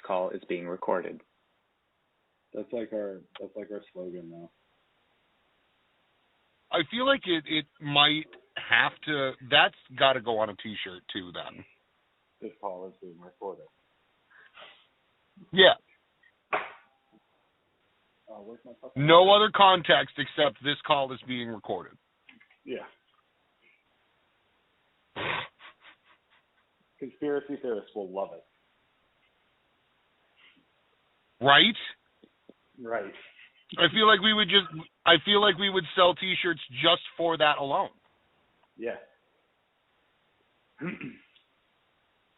call is being recorded. That's like our slogan now. I feel like it might have to. That's got to go on a T-shirt too. Then this call is being recorded. Yeah. Where's my no other context except this call is being recorded. Yeah. Conspiracy theorists will love it. Right? Right. I feel like we would sell T-shirts just for that alone. Yeah.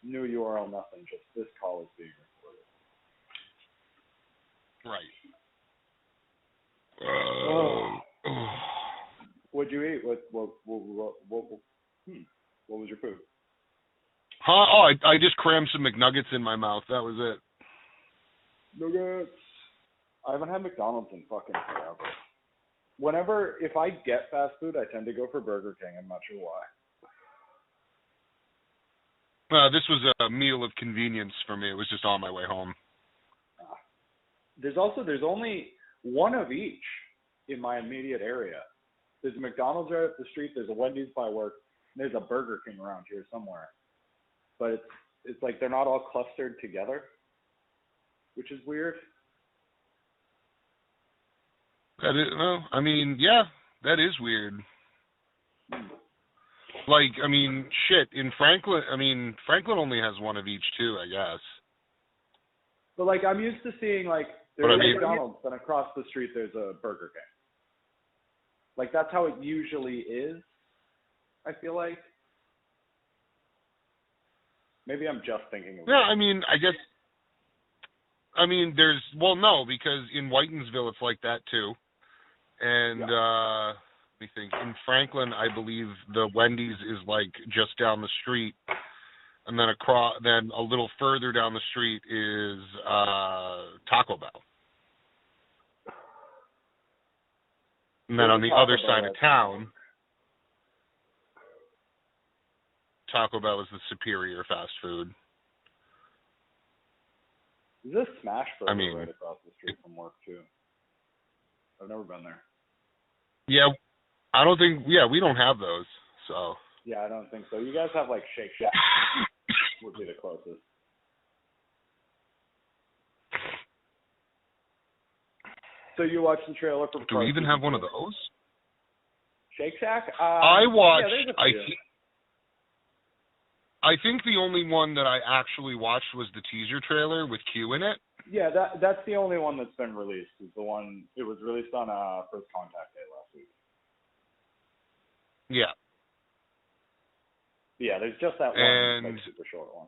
New URL, nothing. Just this call is being recorded. Right. What'd you eat? What was your food? Oh, I just crammed some McNuggets in my mouth. That was it. Nuggets. I haven't had McDonald's in fucking forever. If I get fast food, I tend to go for Burger King. I'm not sure why. This was a meal of convenience for me. It was just on my way home. There's only one of each in my immediate area. There's a McDonald's right up the street. There's a Wendy's by work. And there's a Burger King around here somewhere. But it's like they're not all clustered together, which is weird. That is weird. Like, shit, in Franklin only has one of each too, I guess. But, like, I'm used to seeing, like, there's a McDonald's, and across the street there's a Burger King. Like, that's how it usually is, I feel like. Maybe I'm just thinking of it. Yeah, no, because in Whitensville it's like that too. And, let me think, in Franklin, I believe the Wendy's is, like, just down the street. And then then a little further down the street is Taco Bell. And then on the other side of town, Taco Bell is the superior fast food. There's a Smash Burger right across the street from work, too. I've never been there. Yeah, we don't have those, so. Yeah, I don't think so. You guys have, like, Shake Shack would be the closest. So you watched the trailer for... Do we even have one of those? Shake Shack? I watched... Yeah, I think the only one that I actually watched was the teaser trailer with Q in it. Yeah, that's the only one that's been released. Is the one it was released on First Contact Day last week. Yeah. Yeah, there's just that one like, super short one.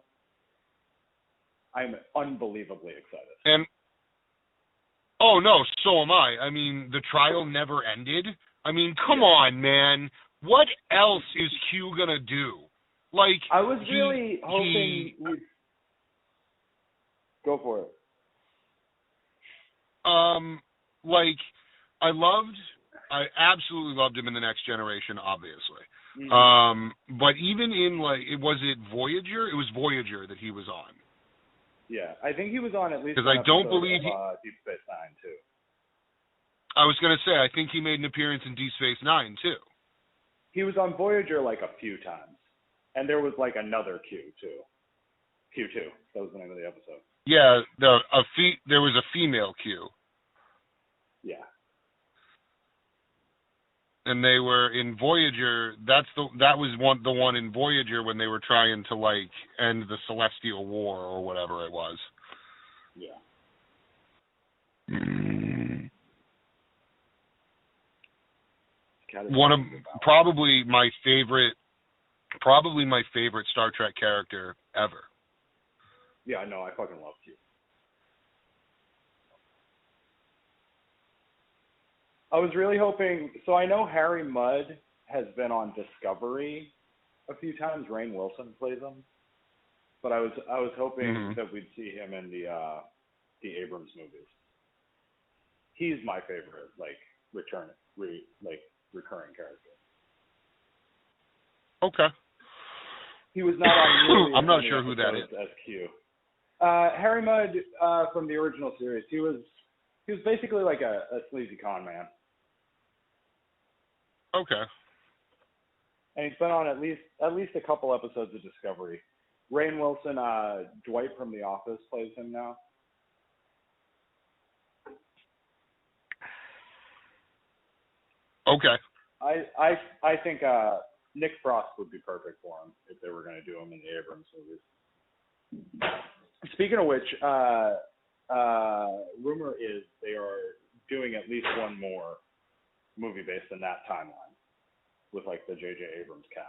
I'm unbelievably excited. And oh no, so am I. The trial never ended. Come on, man. What else is Q gonna do? Like, I was really hoping we'd go for it. I absolutely loved him in The Next Generation, obviously. Mm-hmm. But even in, was it Voyager? It was Voyager that he was on. Yeah, I think he was on at least because I don't believe Deep Space Nine too. I was going to say, I think he made an appearance in Deep Space Nine too. He was on Voyager like a few times, and there was like another Q too. Q2. That was the name of the episode. Yeah, there was a female Q. Yeah. And they were in Voyager. The one in Voyager when they were trying to like end the Celestial War or whatever it was. Yeah. One of probably my favorite Star Trek character ever. Yeah, no, I fucking love Q. I was really hoping. So I know Harry Mudd has been on Discovery a few times. Rainn Wilson plays him, but I was hoping that we'd see him in the Abrams movies. He's my favorite, like recurring character. Okay. He was not on. I'm not sure who that is. As Q. Harry Mudd from the original series. He was basically like a sleazy con man. Okay. And he's been on at least a couple episodes of Discovery. Rainn Wilson, Dwight from The Office plays him now. Okay. I think Nick Frost would be perfect for him if they were going to do him in the Abrams movies. Speaking of which, rumor is they are doing at least one more movie based in that timeline with like the J.J. Abrams cast.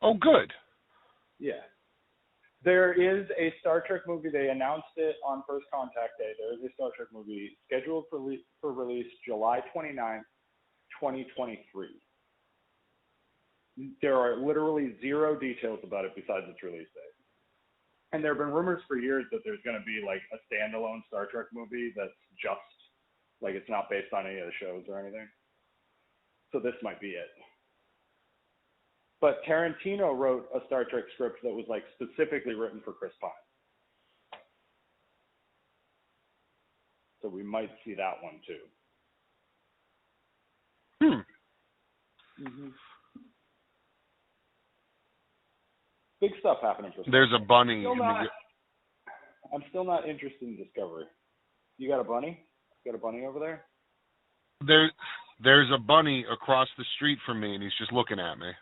Oh, good. Yeah. There is a Star Trek movie. They announced it on First Contact Day. There is a Star Trek movie scheduled for release July 29th, 2023. There are literally zero details about it besides its release date. And there have been rumors for years that there's going to be like a standalone Star Trek movie that's just like it's not based on any of the shows or anything. So this might be it. But Tarantino wrote a Star Trek script that was like specifically written for Chris Pine. So we might see that one too. Mm-hmm. Big stuff happening for There's a bunny. I'm still not interested in Discovery. You got a bunny? You got a bunny over there? There's a bunny across the street from me, and he's just looking at me.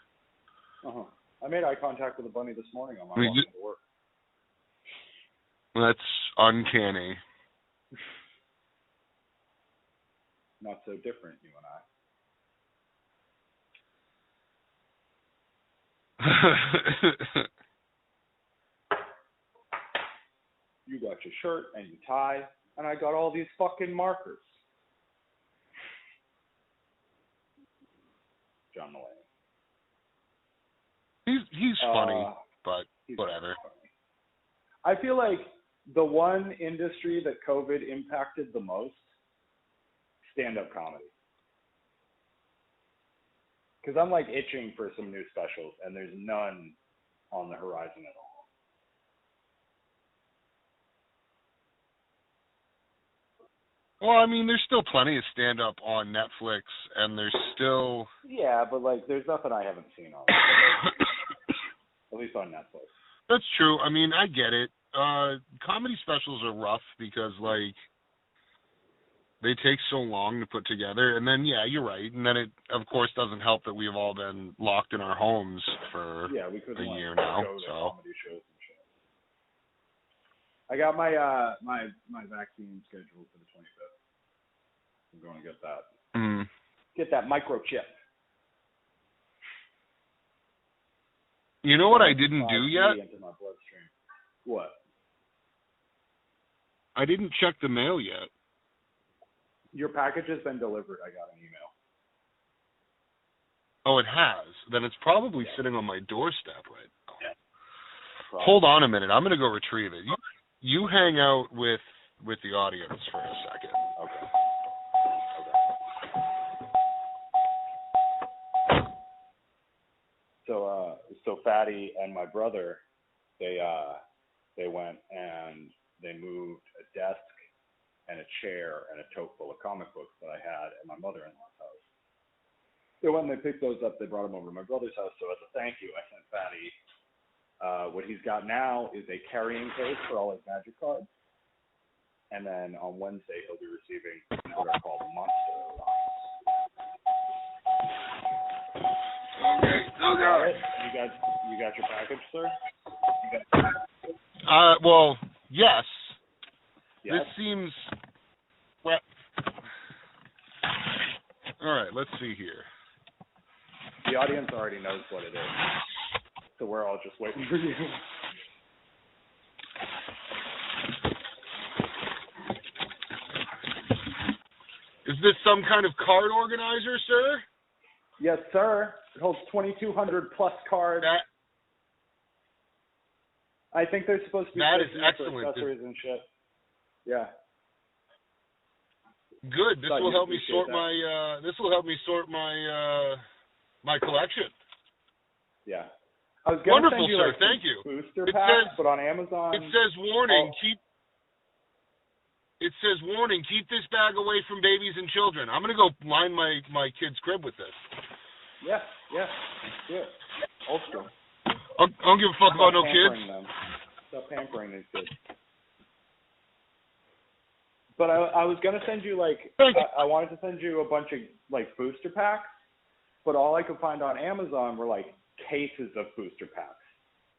Uh-huh. I made eye contact with a bunny this morning on my walk to work. That's uncanny. Not so different, you and I. You got your shirt and your tie, and I got all these fucking markers. John Mulaney. He's funny, but whatever. I feel like the one industry that COVID impacted the most, stand-up comedy. Because I'm like itching for some new specials, and there's none on the horizon at all. Well, I mean, there's still plenty of stand-up on Netflix, and there's still... Yeah, but, like, there's nothing I haven't seen on at least on Netflix. That's true. I mean, I get it. Comedy specials are rough because, like, they take so long to put together. And then, yeah, you're right. And then it, of course, doesn't help that we've all been locked in our homes for a year now. Comedy shows and shit. I got my my vaccine scheduled for the 25th. I'm going to get that. Mm-hmm. Get that microchip. You know what I didn't do yet? Into my bloodstream. What? I didn't check the mail yet. Your package has been delivered. I got an email. Oh, it has? Then it's probably sitting on my doorstep right now. Yeah. Hold on a minute. I'm going to go retrieve it. You hang out with the audience for a second. Okay. So Fatty and my brother, they went and they moved a desk and a chair and a tote full of comic books that I had at my mother-in-law's house. So when they picked those up, they brought them over to my brother's house. So as a thank you, I sent Fatty what he's got now is a carrying case for all his Magic cards. And then on Wednesday, he'll be receiving what are called Monster Lines. Okay. Okay. You got your package, sir? Well, yes. Yes. This seems... Well, all right, let's see here. The audience already knows what it is, so we're all just waiting for you. Is this some kind of card organizer, sir? Yes, sir. It holds 2,200 plus cards. I think they're supposed to be that is excellent. accessories and shit. Yeah. Good. This will help me sort my. This will help me sort my my collection. Yeah. I was gonna Wonderful, send you sir. like Thank you. booster It packs, says- but on Amazon It says warning. It says warning. Keep this bag away from babies and children. I'm gonna go line my kid's crib with this. Yeah, do it. Old school. I don't give a fuck about no kids. Them. Stop pampering these kids. But I was gonna send you like I wanted to send you a bunch of like booster packs, but all I could find on Amazon were like cases of booster packs,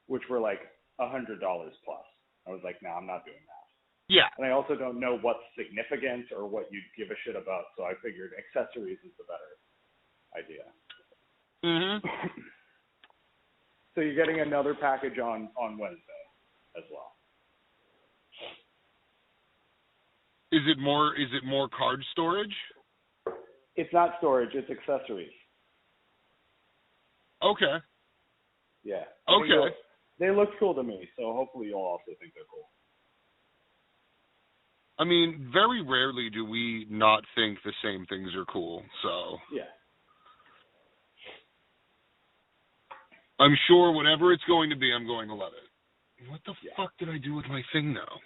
which were like $100 plus. I was like, nah, I'm not doing that. Yeah. And I also don't know what's significant or what you'd give a shit about, so I figured accessories is the better idea. Mhm. So you're getting another package on Wednesday as well. Is it more card storage? It's not storage, it's accessories. Okay. Yeah. Okay. They look cool to me, so hopefully you'll also think they're cool. I mean, very rarely do we not think the same things are cool, so. Yeah. I'm sure whatever it's going to be, I'm going to love it. What the fuck did I do with my thing now?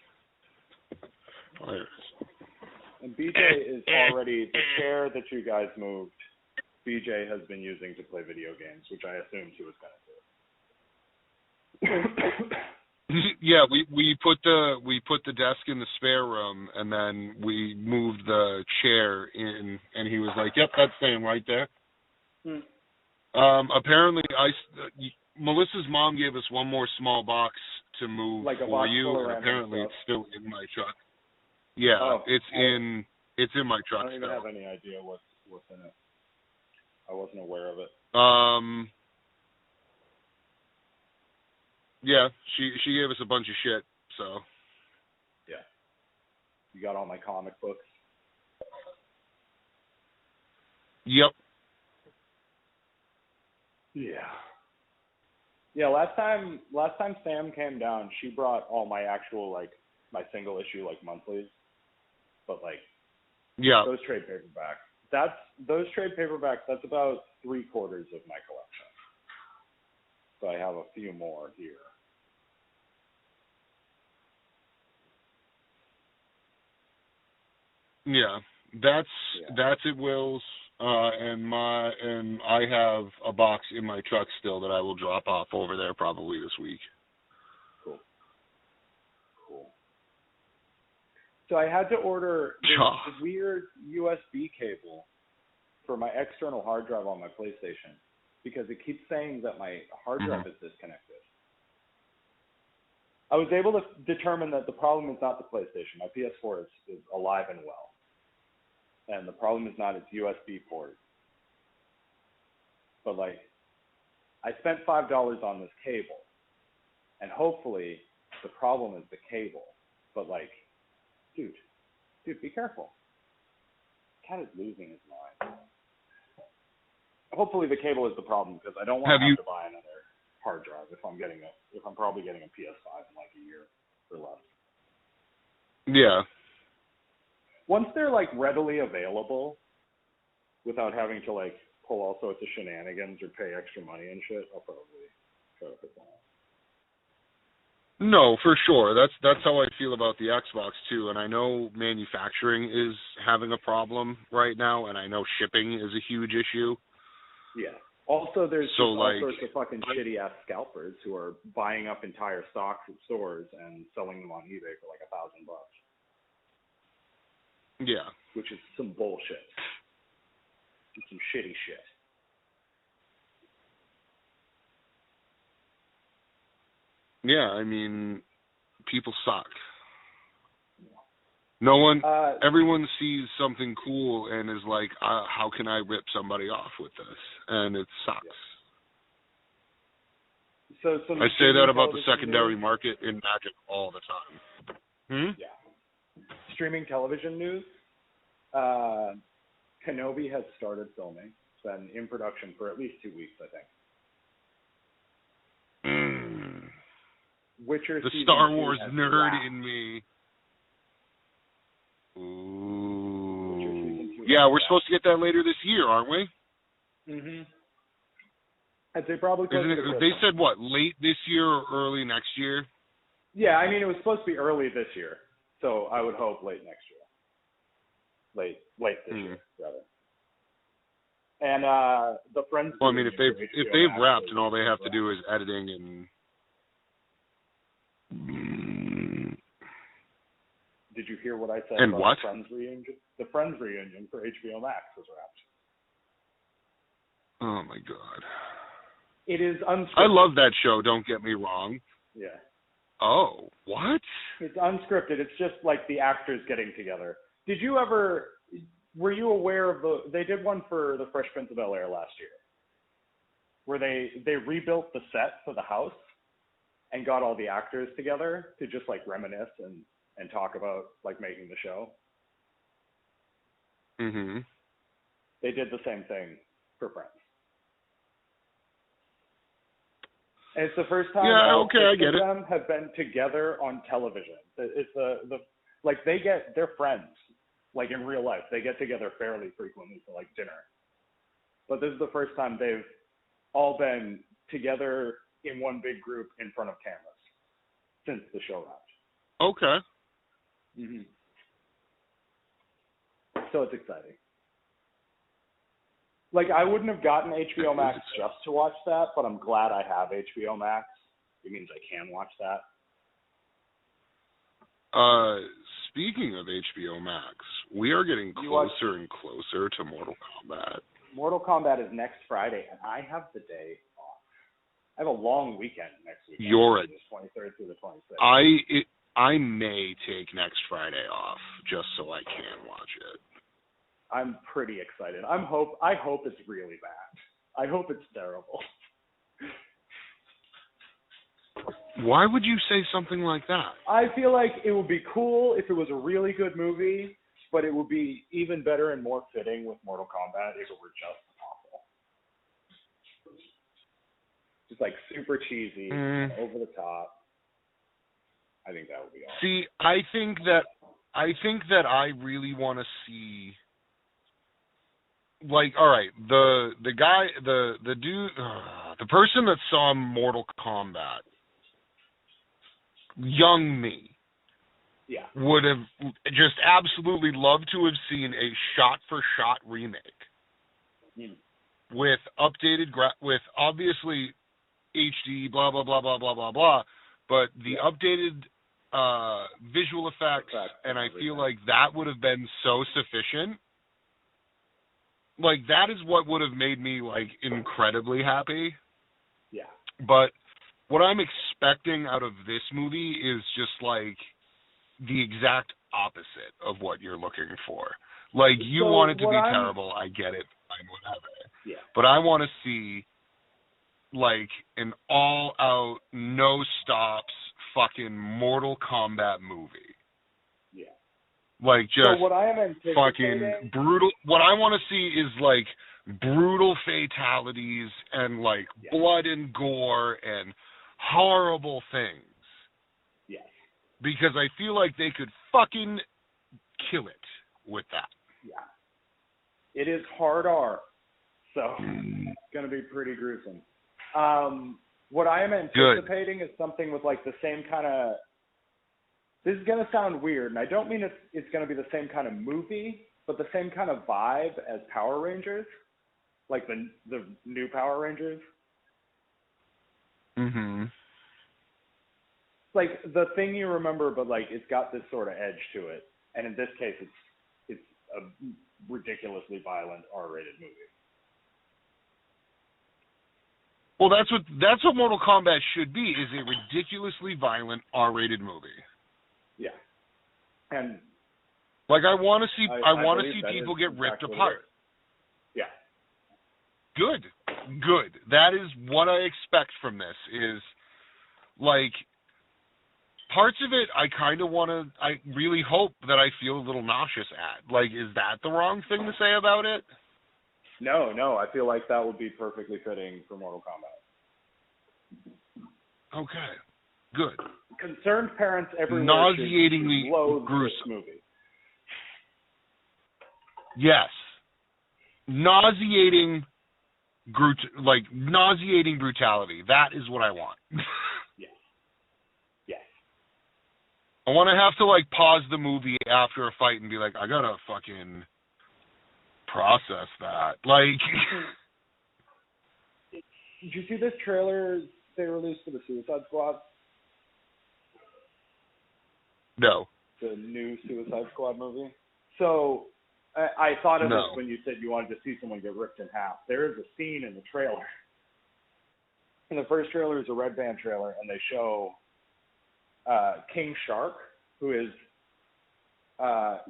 Oh, there it is. And BJ is already, the chair that you guys moved, BJ has been using to play video games, which I assumed he was going to do. Yeah, we put the desk in the spare room, and then we moved the chair in, and he was like, "Yep, that's staying right there." Apparently, Melissa's mom gave us one more small box to move like a for box you, full of and apparently stuff. it's still in my truck. Yeah, it's in my truck. I don't even still. have any idea what's in it. I wasn't aware of it. Yeah, she gave us a bunch of shit, so. Yeah. You got all my comic books? Yep. Yeah. Yeah, last time Sam came down, she brought all my actual, like, my single issue, like, monthlies. But, like, yeah, those trade paperbacks. Those trade paperbacks, that's about 3/4 of my collection. So I have a few more here. Yeah, that's at Will's, and I have a box in my truck still that I will drop off over there probably this week. Cool. So I had to order this weird USB cable for my external hard drive on my PlayStation because it keeps saying that my hard drive is disconnected. I was able to determine that the problem is not the PlayStation. My PS4 is alive and well. And the problem is not its USB port. But, like, I spent $5 on this cable. And hopefully the problem is the cable. But, like, dude, be careful. Cat is losing his mind. Hopefully the cable is the problem because I don't want to have to buy another hard drive if I'm probably getting a PS5 in like a year or less. Yeah. Once they're like readily available without having to like pull all sorts of shenanigans or pay extra money and shit, I'll probably try to put them on. No, for sure. That's how I feel about the Xbox too. And I know manufacturing is having a problem right now, and I know shipping is a huge issue. Yeah. Also, there's all sorts of fucking shitty-ass scalpers who are buying up entire stocks at stores and selling them on eBay for like $1,000. Yeah. Which is some bullshit. It's some shitty shit. Yeah, I mean, people suck. No one, everyone sees something cool and is like, how can I rip somebody off with this? And it sucks. Yeah. So I say that about the secondary market in Magic all the time. Yeah. Streaming television news. Kenobi has started filming. It's been in production for at least 2 weeks, I think. Witcher the Star Wars nerd in me. Ooh. Yeah, we're supposed to get that later this year, aren't we? Mhm. I'd say probably close to Christmas. They said what, late this year or early next year? Yeah, I mean, it was supposed to be early this year, so I would hope late next year. Late this year, rather. And the Friends. Well, I mean, if they've wrapped and all they have to do is editing and. Did you hear what I said and about what? the Friends reunion? The Friends reunion for HBO Max was wrapped. Oh my God. It is unscripted. I love that show. Don't get me wrong. Yeah. Oh, what? It's unscripted. It's just like the actors getting together. Were you aware of they did one for the Fresh Prince of Bel-Air last year, where they rebuilt the set for the house and got all the actors together to just like reminisce and talk about like making the show. Mm-hmm. They did the same thing for Friends. And it's the first time all six of them have been together on television. It's they're friends, like in real life. They get together fairly frequently for like dinner. But this is the first time they've all been together in one big group in front of cameras since the show wrapped. Okay. Mm-hmm. So it's exciting. Like, I wouldn't have gotten HBO Max just to watch that, but I'm glad I have HBO Max. It means I can watch that. Speaking of HBO Max, we are getting closer and closer to Mortal Kombat. Mortal Kombat is next Friday, and I have the day off. I have a long weekend next weekend. You're the 23rd through the 26th. I may take next Friday off just so I can watch it. I'm pretty excited. I hope it's really bad. I hope it's terrible. Why would you say something like that? I feel like it would be cool if it was a really good movie, but it would be even better and more fitting with Mortal Kombat if it were just awful. Just like super cheesy, over the top. I think that would be awesome. See, I think that I really want to see. Like, all right, the guy, the dude, the person that saw Mortal Kombat, young me, would have just absolutely loved to have seen a shot-for-shot remake with updated, with obviously HD, blah blah blah blah blah blah blah, but the updated visual effects, and I feel like that would have been so sufficient. Like, that is what would have made me, like, incredibly happy. Yeah. But what I'm expecting out of this movie is just, like, the exact opposite of what you're looking for. Like, you want it to be terrible. I get it. Fine, whatever. Yeah. But I want to see, like, an all-out, no-stops fucking Mortal Kombat movie. Yeah. Like, just what I am fucking brutal. What I want to see is, like, brutal fatalities and, like, blood and gore and horrible things. Yes. Because I feel like they could fucking kill it with that. Yeah. It is hard R, so it's going to be pretty gruesome. What I am anticipating is something with, like, the same kind of... This is going to sound weird, and I don't mean it's going to be the same kind of movie, but the same kind of vibe as Power Rangers, like the new Power Rangers. Mm-hmm. Like the thing you remember, but like it's got this sort of edge to it, and in this case, it's a ridiculously violent R-rated movie. Well, that's what Mortal Kombat should be: is a ridiculously violent R-rated movie. Yeah, and like I want to see people get ripped apart. Yeah. Good. That is what I expect from this. Is like parts of it I really hope that I feel a little nauseous at. Like, is that the wrong thing to say about it? No, I feel like that would be perfectly fitting for Mortal Kombat. Okay. Good. Concerned parents everywhere nauseatingly loathe gruesome this movie. Yes. Nauseating like nauseating brutality. That is what I want. Yes. Yes. I want to have to like pause the movie after a fight and be like, I gotta fucking process that. Like, did you see this trailer they released for the Suicide Squad? no. The new Suicide Squad movie. So I thought of No. this when you said you wanted to see someone get ripped in half. There is a scene in the trailer. And the first trailer is a Red Band trailer, and they show King Shark, who is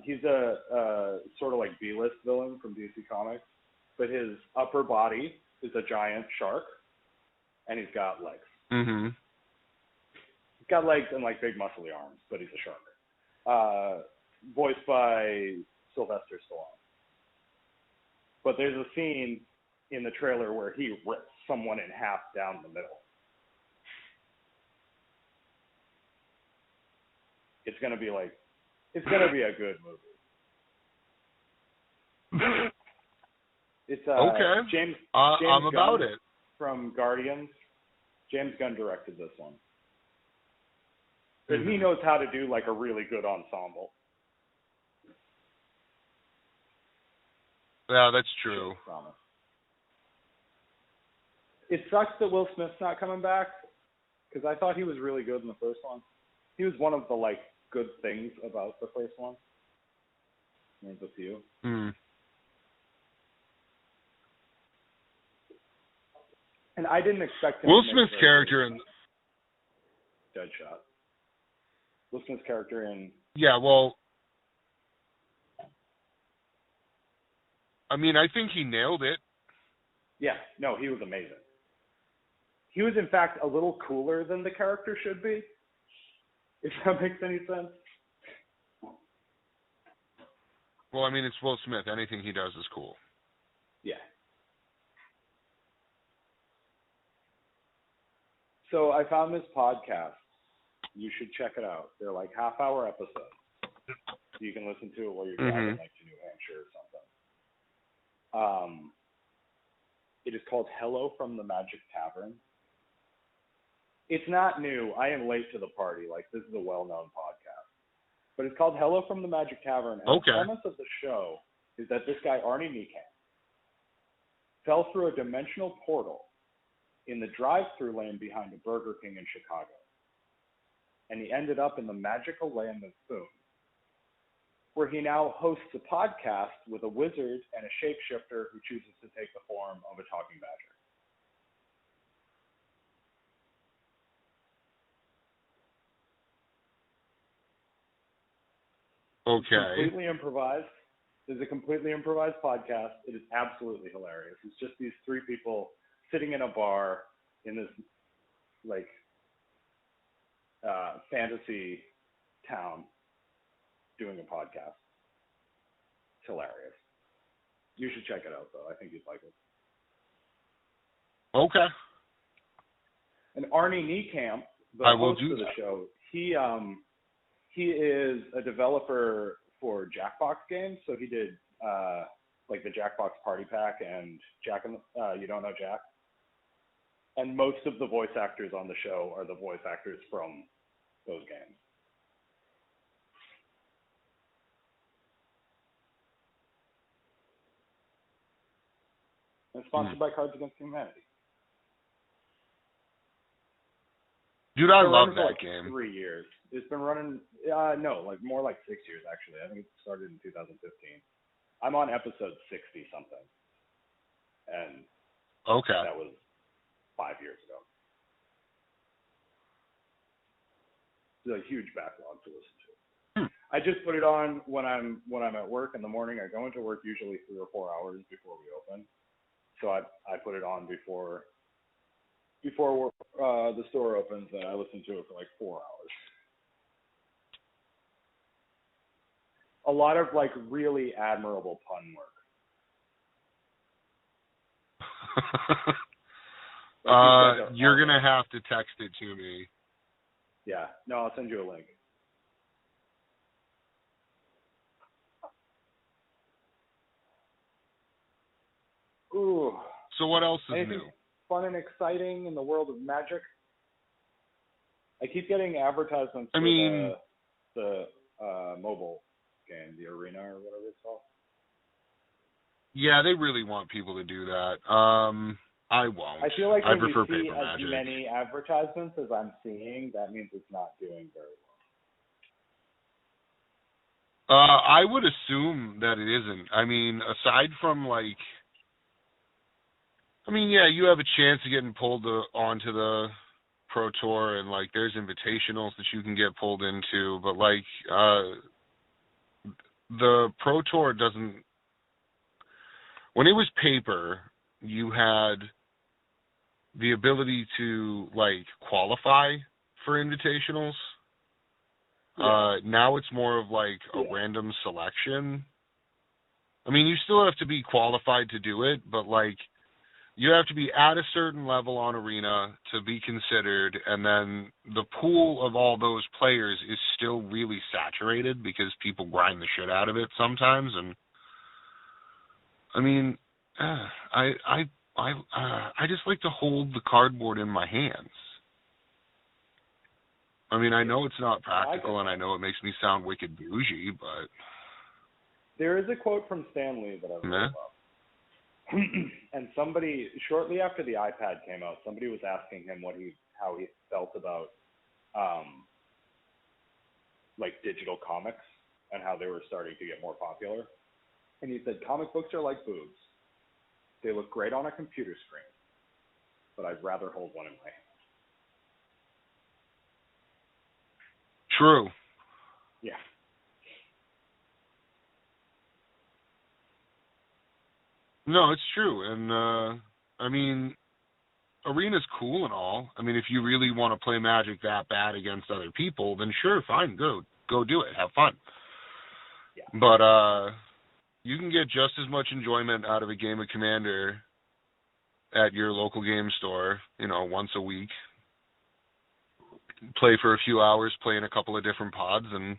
he's a sort of like B-list villain from DC Comics, but his upper body is a giant shark, and he's got legs. Mm-hmm. He's got legs and like big muscly arms, but he's a shark. Voiced by Sylvester Stallone. But there's a scene in the trailer where he rips someone in half down the middle. It's gonna be a good movie. It's okay. James I'm Gunn about it. from Guardians. James Gunn directed this one. But he knows how to do like a really good ensemble. Yeah, that's true. It sucks that Will Smith's not coming back, because I thought he was really good in the first one. He was one of the like good things about the first one. There's a few. Mm. And I didn't expect him Will to make Smith's character in Deadshot. Will Smith's character in yeah, well, I mean, I think he nailed it. yeah, no, he was amazing. He was in fact a little cooler than the character should be, if that makes any sense. Well, I mean, it's Will Smith. Anything he does is cool. Yeah. So I found this podcast. You should check it out. They're like half-hour episodes. You can listen to it while you're driving like to New Hampshire or something. It is called Hello from the Magic Tavern. It's not new. I am late to the party. Like, this is a well-known podcast. But it's called Hello from the Magic Tavern. And the premise of the show is that this guy, Arnie Niekamp, fell through a dimensional portal in the drive-through lane behind a Burger King in Chicago. And he ended up in the magical land of Boone, where he now hosts a podcast with a wizard and a shapeshifter who chooses to take the form of a talking badger. Okay. It's completely improvised. It's a completely improvised podcast. It is absolutely hilarious. It's just these three people sitting in a bar in this like fantasy town doing a podcast. It's hilarious. You should check it out, though. I think you'd like it. Okay. And Arnie Niekamp, the host of the show, he is a developer for Jackbox games. So he did like the Jackbox Party Pack and You Don't Know Jack. And most of the voice actors on the show are the voice actors from those games. And it's sponsored by Cards Against Humanity. Dude, I love that game. 3 years. It's been running, more like 6 years, actually. I think it started in 2015. I'm on episode 60-something. And that was 5 years ago. It's a huge backlog to listen to. I just put it on when I'm at work in the morning. I go into work usually 3 or 4 hours before we open. So I put it on before the store opens, and I listen to it for like 4 hours. A lot of like really admirable pun work. You're gonna have to text it to me. Yeah, no, I'll send you a link. Ooh. So what else is Anything new? fun and exciting in the world of Magic? I keep getting advertisements for the mobile game, the Arena or whatever it's called. Yeah, they really want people to do that. I won't. I feel like I when prefer you see Paper as Magic. many advertisements as I'm seeing, that means it's not doing very well. I would assume that it isn't. I mean, aside from yeah, you have a chance of getting pulled onto the Pro Tour, and there's invitationals that you can get pulled into, but the Pro Tour doesn't. When it was paper, you had the ability to qualify for invitationals. Yeah. Now it's more of a random selection. I mean, you still have to be qualified to do it, but you have to be at a certain level on Arena to be considered, and then the pool of all those players is still really saturated because people grind the shit out of it sometimes. And I mean, I just like to hold the cardboard in my hands. I mean, I know it's not practical, and I know it makes me sound wicked bougie, but there is a quote from Stan Lee that I really love. And somebody, shortly after the iPad came out, somebody was asking him how he felt about digital comics and how they were starting to get more popular. And he said, comic books are like boobs. They look great on a computer screen, but I'd rather hold one in my hand. True. Yeah. No, it's true. And, I mean, Arena's cool and all. I mean, if you really want to play Magic that bad against other people, then sure, fine, go do it. Have fun. Yeah. But, you can get just as much enjoyment out of a game of Commander at your local game store, once a week. Play for a few hours, play in a couple of different pods, and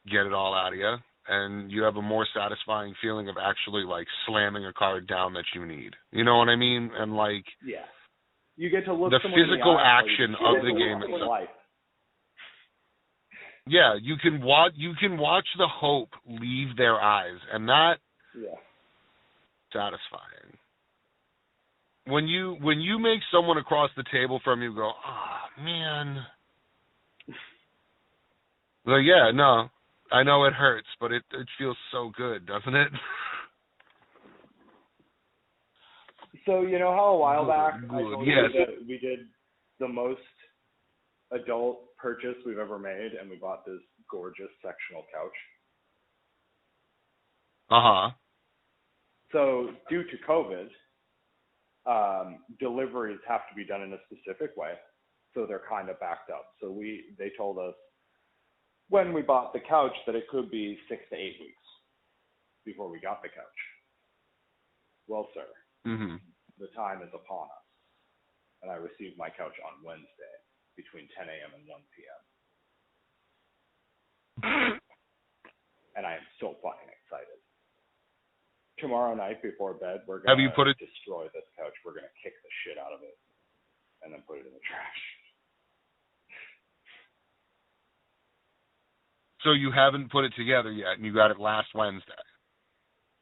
get it all out of you. And you have a more satisfying feeling of actually, slamming a card down that you need. You know what I mean? And, yeah. You get to look the someone physical in the eye, action of the game itself. Life. Yeah, you can watch the hope leave their eyes, and that satisfying. When you make someone across the table from you go, man. Yeah, no, I know it hurts, but it feels so good, doesn't it? So you know how a while back I told you yes. that we did the most adult purchase we've ever made, and we bought this gorgeous sectional couch. So due to COVID, deliveries have to be done in a specific way, so they're kind of backed up. So they told us when we bought the couch that it could be 6 to 8 weeks before we got the couch. Well, sir, the time is upon us, and I received my couch on Wednesday between 10 a.m. and 1 p.m. And I am so fucking excited. Tomorrow night before bed, we're going to destroy this couch. We're going to kick the shit out of it and then put it in the trash. So you haven't put it together yet, and you got it last Wednesday?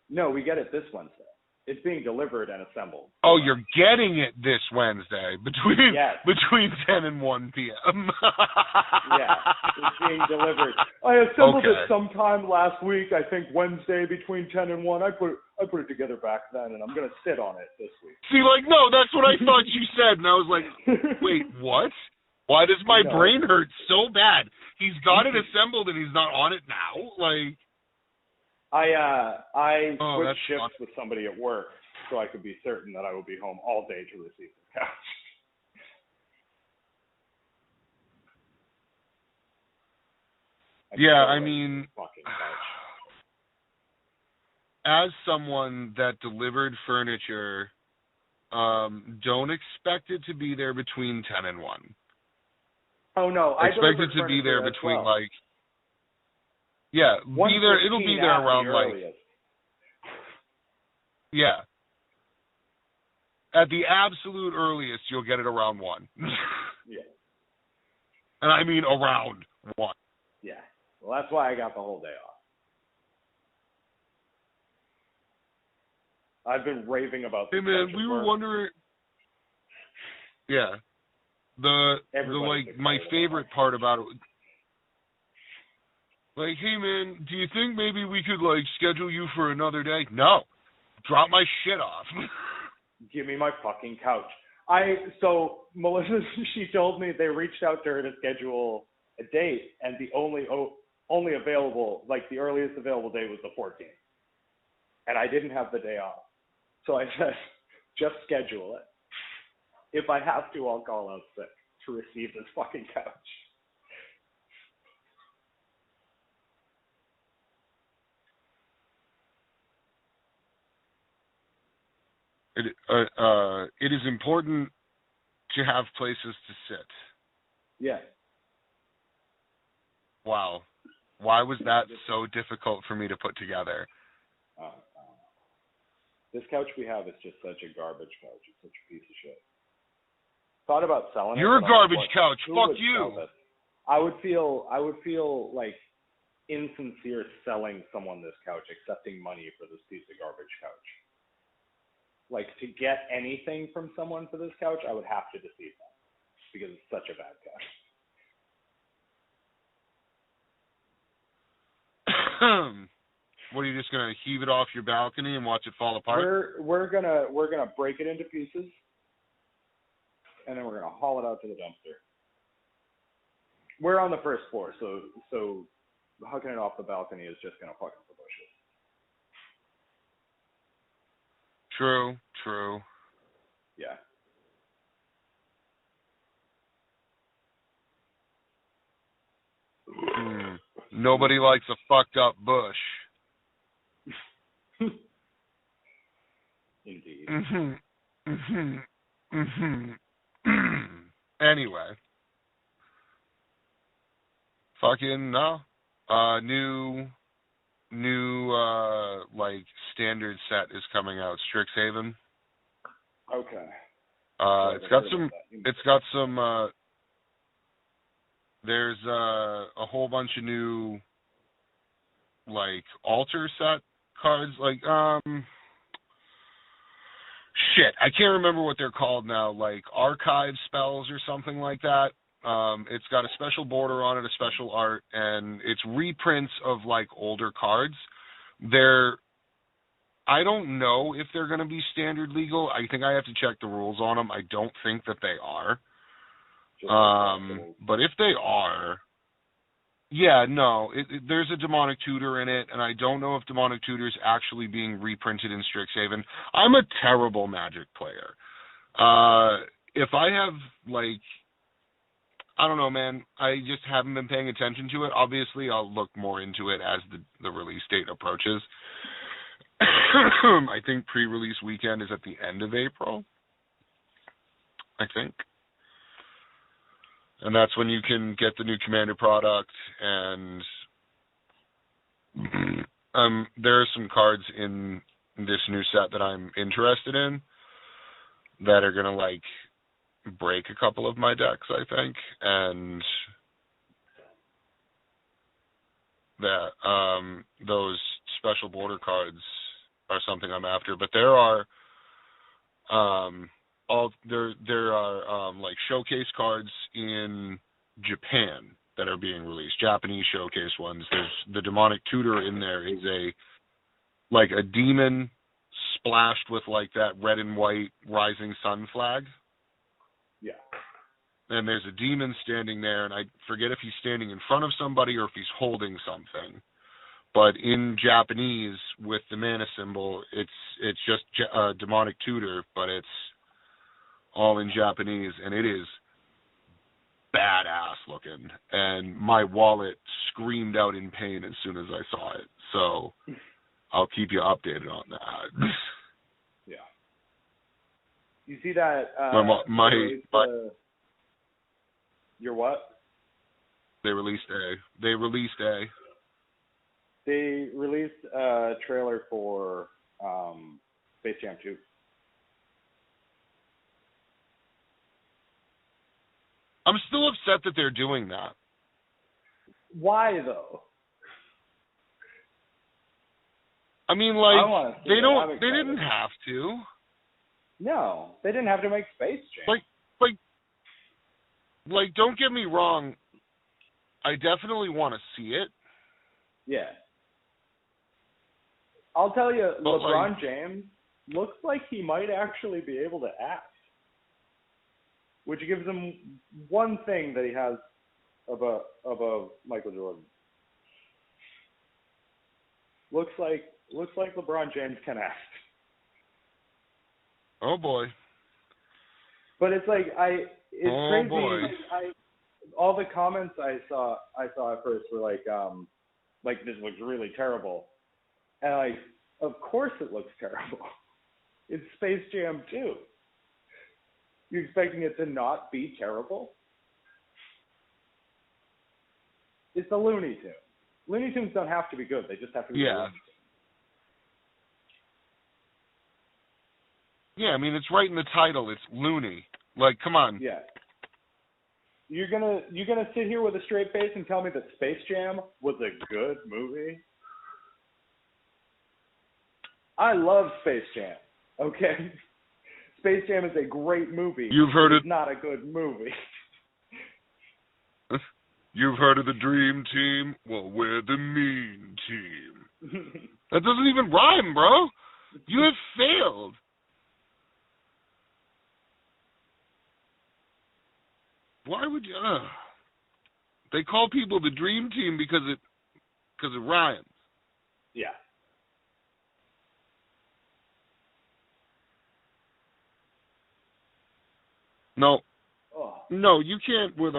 No, we get it this Wednesday. It's being delivered and assembled. Oh, you're getting it this Wednesday between 10 and 1 p.m. Yeah, it's being delivered. I assembled it sometime last week. I think Wednesday between 10 and 1. I put it together back then, and I'm gonna sit on it this week. See, no, that's what I thought you said, and I was like, wait, what? Why does my brain hurt so bad? He's got it assembled and he's not on it now? I switched shifts with somebody at work so I could be certain that I would be home all day to receive the couch. I mean, as someone that delivered furniture, don't expect it to be there between 10 and 1. Oh, no. I expect it to be there between, be there. It'll be there around, earliest. Yeah. At the absolute earliest, you'll get it around 1. Yeah. And I mean around 1. Yeah. Well, that's why I got the whole day off. I've been raving about this. Hey man, we were wondering. Yeah. My favorite part about it. Like, hey man, do you think maybe we could like schedule you for another day? No. Drop my shit off. Give me my fucking couch. So Melissa, she told me they reached out to her to schedule a date, and the only available, like the earliest available day was the 14th, and I didn't have the day off. So I said, just schedule it. If I have to, I'll call out sick to receive this fucking couch. It is important to have places to sit. Yeah. Wow. Why was that so difficult for me to put together? This couch we have is just such a garbage couch. It's such a piece of shit. Thought about selling it. You're a garbage couch. Fuck you. I would feel like insincere selling someone this couch, accepting money for this piece of garbage couch. Like, to get anything from someone for this couch, I would have to deceive them because it's such a bad couch. What, are you just gonna heave it off your balcony and watch it fall apart? We're gonna break it into pieces, and then we're gonna haul it out to the dumpster. We're on the first floor, so hucking it off the balcony is just gonna fuck up the bushes. True. Yeah. Nobody likes a fucked up bush. Indeed. Anyway. Fucking no. New like standard set is coming out, Strixhaven. Okay. It's got some there's a whole bunch of new like altar set cards, like shit, I can't remember what they're called now, like archive spells or something like that. It's got a special border on it, a special art, and it's reprints of like older cards. I don't know if they're going to be standard legal. I think I have to check the rules on them. I don't think that they are. But if they are, yeah, no, there's a Demonic Tutor in it, and I don't know if Demonic Tutor is actually being reprinted in Strixhaven. I'm a terrible Magic player. If I have, like, I don't know, man, I just haven't been paying attention to it. Obviously, I'll look more into it as the release date approaches. I think pre-release weekend is at the end of April, I think. And that's when you can get the new Commander product, and there are some cards in this new set that I'm interested in that are going to, like, break a couple of my decks, I think, and that those special border cards are something I'm after. But there are like showcase cards in Japan that are being released, Japanese showcase ones. There's the Demonic Tutor in there is a demon splashed with like that red and white rising sun flag. Yeah. And there's a demon standing there, and I forget if he's standing in front of somebody or if he's holding something. But in Japanese, with the mana symbol, it's just Demonic Tutor, but it's all in Japanese, and it is badass looking. And my wallet screamed out in pain as soon as I saw it. So I'll keep you updated on that. Yeah. You see that? Your what? They released a trailer for Space Jam 2. I'm still upset that they're doing that. Why though? I mean, they didn't have to. No, they didn't have to make Space Jam. Like, don't get me wrong. I definitely want to see it. Yeah. I'll tell you, But LeBron James looks like he might actually be able to act, which gives him one thing that he has above Michael Jordan. Looks like LeBron James can act. Oh boy. But it's like crazy. Boy. All the comments I saw at first were like this looks really terrible, and like, of course it looks terrible. It's Space Jam 2. You expecting it to not be terrible? It's the Looney Tunes. Looney Tunes don't have to be good; they just have to be Looney Tunes. Yeah, I mean, it's right in the title. It's Looney. Like, come on. Yeah. You're gonna sit here with a straight face and tell me that Space Jam was a good movie? I love Space Jam. Okay. Space Jam is a great movie. You've heard it. It's not a good movie. You've heard of the Dream Team? Well, we're the Mean Team. That doesn't even rhyme, bro. You have failed. Why would you? They call people the Dream Team because it rhymes. Yeah. No. Oh. No, you can't with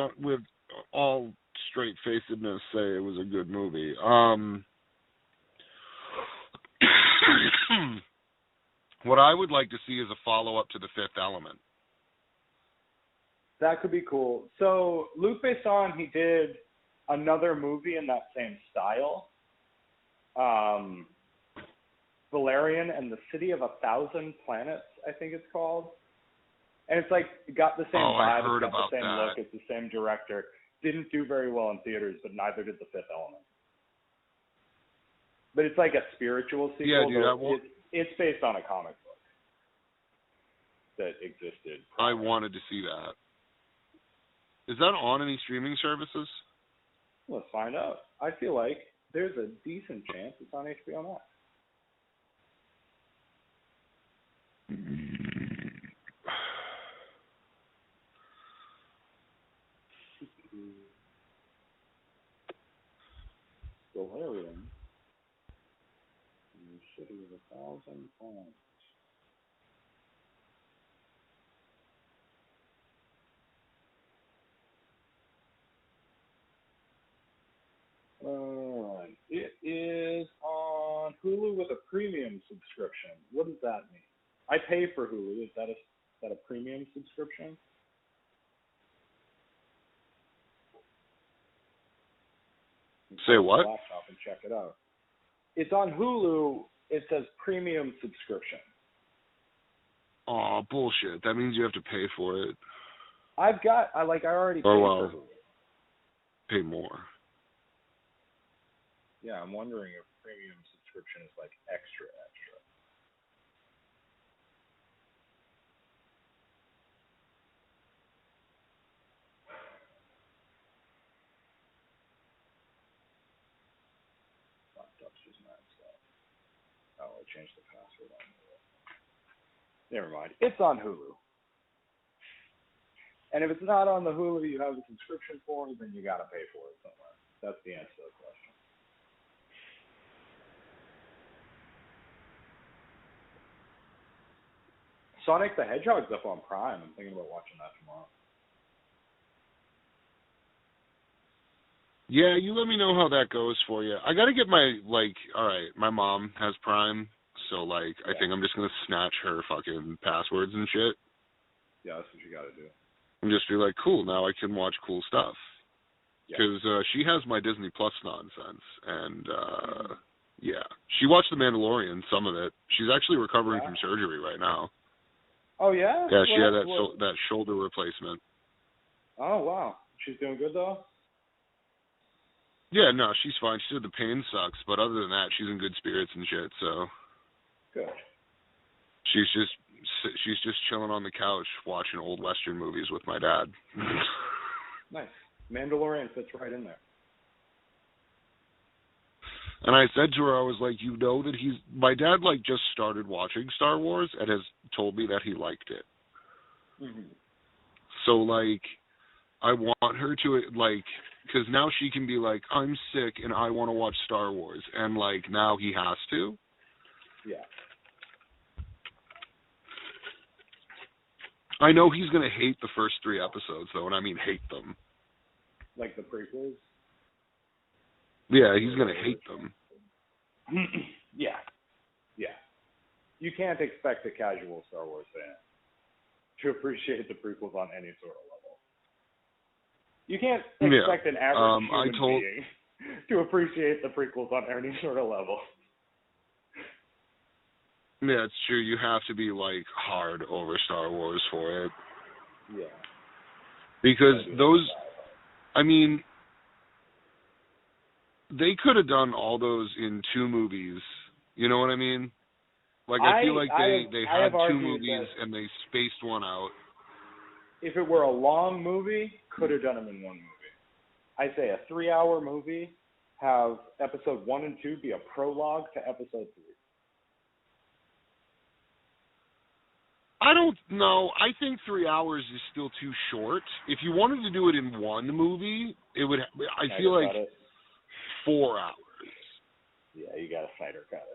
all straight facedness say it was a good movie. What I would like to see is a follow up to The Fifth Element. That could be cool. So Luc Besson, he did another movie in that same style, Valerian and the City of 1,000 Planets, I think it's called. And it's like got the same vibe, it's got the same look, it's the same director. Didn't do very well in theaters, but neither did The Fifth Element. But it's like a spiritual sequel. Yeah, dude, it's based on a comic book that existed. I wanted to see that. Is that on any streaming services? Let's find out. I feel like there's a decent chance it's on HBO Max. Valerian. The City of 1,000 Planets. It is on Hulu with a premium subscription. What does that mean? I pay for Hulu. Is that a premium subscription? Say what? Laptop and check it out. It's on Hulu. It says premium subscription. Oh, bullshit. That means you have to pay for it. I already paid for Hulu. Pay more. Yeah, I'm wondering if premium subscription is like extra. Laptop's just maxed out. Oh, I changed the password on it. Never mind. It's on Hulu. And if it's not on the Hulu you have a subscription for, then you got to pay for it somewhere. That's the answer to the question. Sonic the Hedgehog's up on Prime. I'm thinking about watching that tomorrow. Yeah, you let me know how that goes for you. I got to get my mom has Prime, so, I think I'm just going to snatch her fucking passwords and shit. Yeah, that's what you got to do. And just be like, cool, now I can watch cool stuff. Because she has my Disney Plus nonsense, and, yeah. She watched The Mandalorian, some of it. She's actually recovering from surgery right now. Oh, yeah? Yeah, she had that shoulder replacement. Oh wow, she's doing good though. Yeah, no, she's fine. She said the pain sucks, but other than that, she's in good spirits and shit. So Good. she's just chilling on the couch watching old Western movies with my dad. Nice. Mandalorian fits right in there. And I said to her, I was like, you know that my dad like just started watching Star Wars and has told me that he liked it. Mm-hmm. So like, I want her to like, because now she can be like, I'm sick and I want to watch Star Wars, and like now he has to. Yeah. I know he's gonna hate the first 3 episodes though, and I mean hate them. Like the prequels. Yeah, he's gonna hate them. Yeah. Yeah. You can't expect a casual Star Wars fan to appreciate the prequels on any sort of level. You can't expect an average human being to appreciate the prequels on any sort of level. Yeah, it's true. You have to be like hard over Star Wars for it. Yeah. Because those, I mean, they could have done all those in 2 movies. You know what I mean? Like, I feel like they had 2 movies and they spaced one out. If it were a long movie, could have done them in 1 movie. I say a 3-hour movie, have episode 1 and 2 be a prologue to episode 3. I don't know. I think 3 hours is still too short. If you wanted to do it in 1 movie, it would. I feel like 4 hours. Yeah, you gotta Snyder cut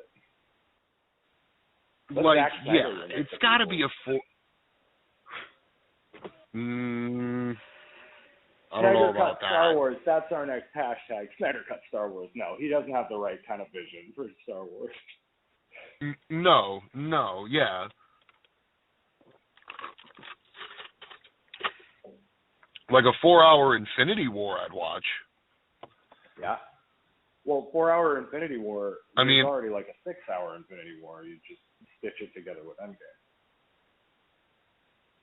it. Like, yeah, it's got to be a 4. I don't know about that. Star Wars. That's our next hashtag. Snyder cut Star Wars. No, he doesn't have the right kind of vision for Star Wars. No, yeah. Like a 4-hour Infinity War, I'd watch. Yeah. Well, 4-hour Infinity War. I mean, already like a 6-hour Infinity War. You just stitch it together with Endgame.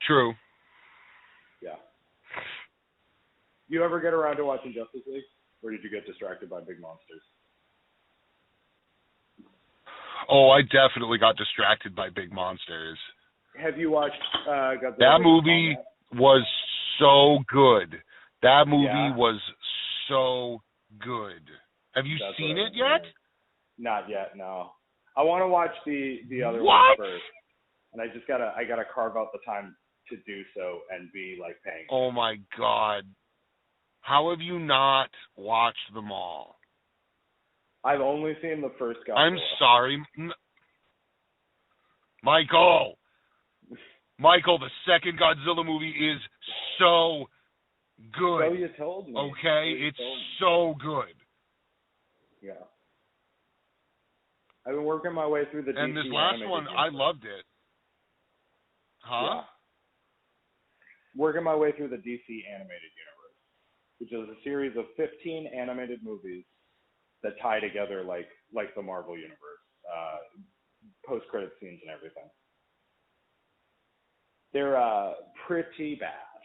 True. Yeah. You ever get around to watching Justice League, or did you get distracted by big monsters? Oh, I definitely got distracted by big monsters. Have you watched Godzilla? That movie was so good. That movie was so good. Have you seen it yet? Not yet, no. I want to watch the other one first, and I gotta carve out the time to do so and be like paying. Oh my God. How have you not watched them all? I've only seen the first Godzilla. I'm sorry. Michael, the second Godzilla movie is so good. So you told me. Okay? It's so good. Yeah. I've been working my way through the DC and this last one, universe. I loved it. Huh? Yeah. Working my way through the DC animated universe, which is a series of 15 animated movies that tie together like the Marvel universe, post-credit scenes and everything. They're pretty bad,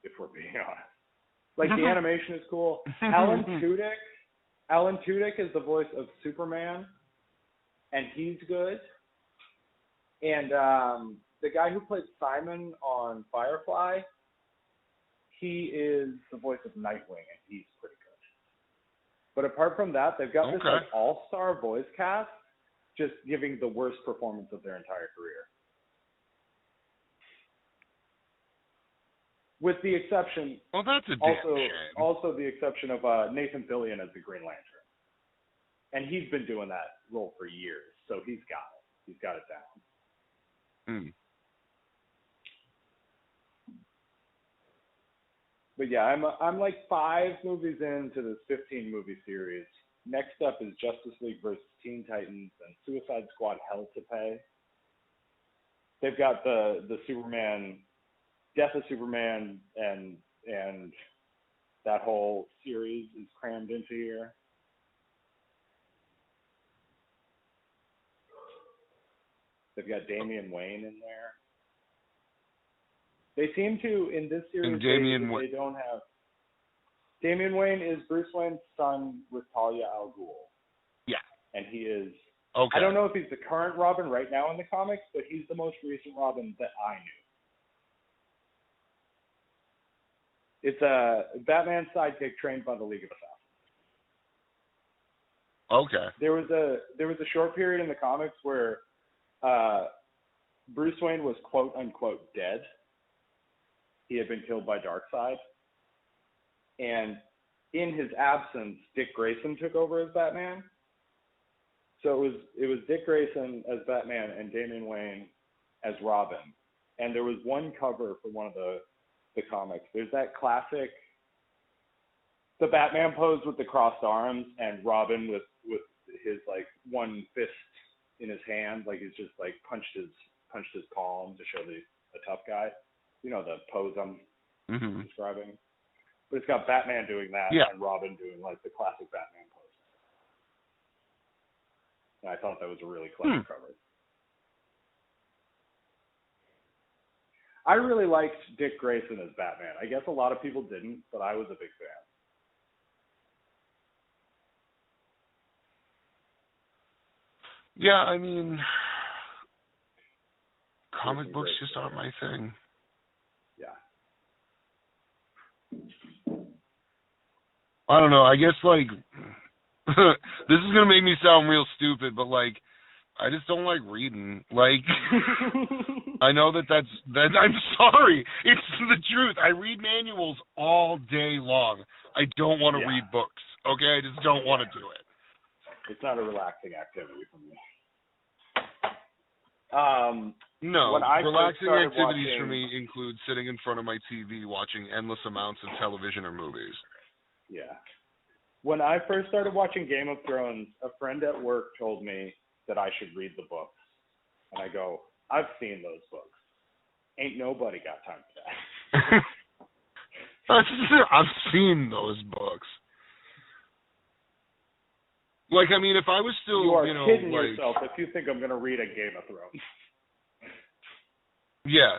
if we're being honest. Like, the animation is cool. Alan Tudyk is the voice of Superman, and he's good. And the guy who played Simon on Firefly, he is the voice of Nightwing, and he's pretty good. But apart from that, they've got this like all-star voice cast just giving the worst performance of their entire career. With the exception, well, that's a damn shame. Also the exception of Nathan Fillion as the Green Lantern. And he's been doing that role for years, so he's got it. He's got it down. But yeah, I'm like 5 movies into this 15 movie series. Next up is Justice League versus Teen Titans and Suicide Squad: Hell to Pay. They've got the Superman, Death of Superman, and that whole series is crammed into here. They've got Damian Wayne in there. They seem to, in this series, And Damian they don't have. Damian Wayne is Bruce Wayne's son with Talia al Ghul. Yeah. And he is. Okay. I don't know if he's the current Robin right now in the comics, but he's the most recent Robin that I knew. It's a Batman sidekick trained by the League of Assassins. Okay. There was a short period in the comics where Bruce Wayne was quote unquote dead. He had been killed by Darkseid. And in his absence, Dick Grayson took over as Batman. So it was Dick Grayson as Batman and Damian Wayne as Robin. And there was one cover for one of the comics. There's that classic, the Batman pose with the crossed arms and Robin with his like one fist in his hand, like he's just like punched his palm to show the tough guy. You know the pose I'm describing. But it's got Batman doing that and Robin doing like the classic Batman pose. And I thought that was a really clever cover. I really liked Dick Grayson as Batman. I guess a lot of people didn't, but I was a big fan. Yeah, I mean, comic books just aren't my thing. Yeah. I don't know. I guess, like, this is going to make me sound real stupid, but, like, I just don't like reading. Like, I know that I'm sorry. It's the truth. I read manuals all day long. I don't want to read books, okay? I just don't want to do it. It's not a relaxing activity for me. No, relaxing activities for me include sitting in front of my TV watching endless amounts of television or movies. Yeah. When I first started watching Game of Thrones, a friend at work told me that I should read the books. And I go, I've seen those books. Ain't nobody got time for that. I've seen those books. Like, I mean, if I was still, you are kidding like, yourself if you think I'm going to read a Game of Thrones. Yeah.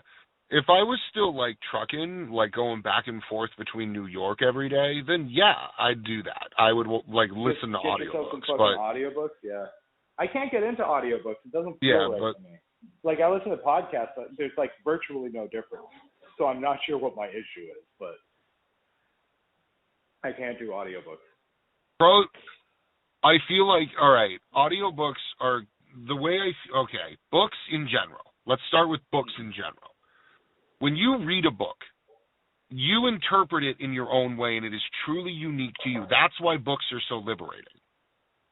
If I was still, like, trucking, like, going back and forth between New York every day, then, yeah, I'd do that. I would, like, listen to audiobooks. But audiobooks, yeah. I can't get into audiobooks. It doesn't feel right to me. Like, I listen to podcasts, but there's, like, virtually no difference. So I'm not sure what my issue is, but I can't do audiobooks. Bro, I feel like, all right, audiobooks are the way okay, books in general. Let's start with books in general. When you read a book, you interpret it in your own way, and it is truly unique to you. That's why books are so liberating.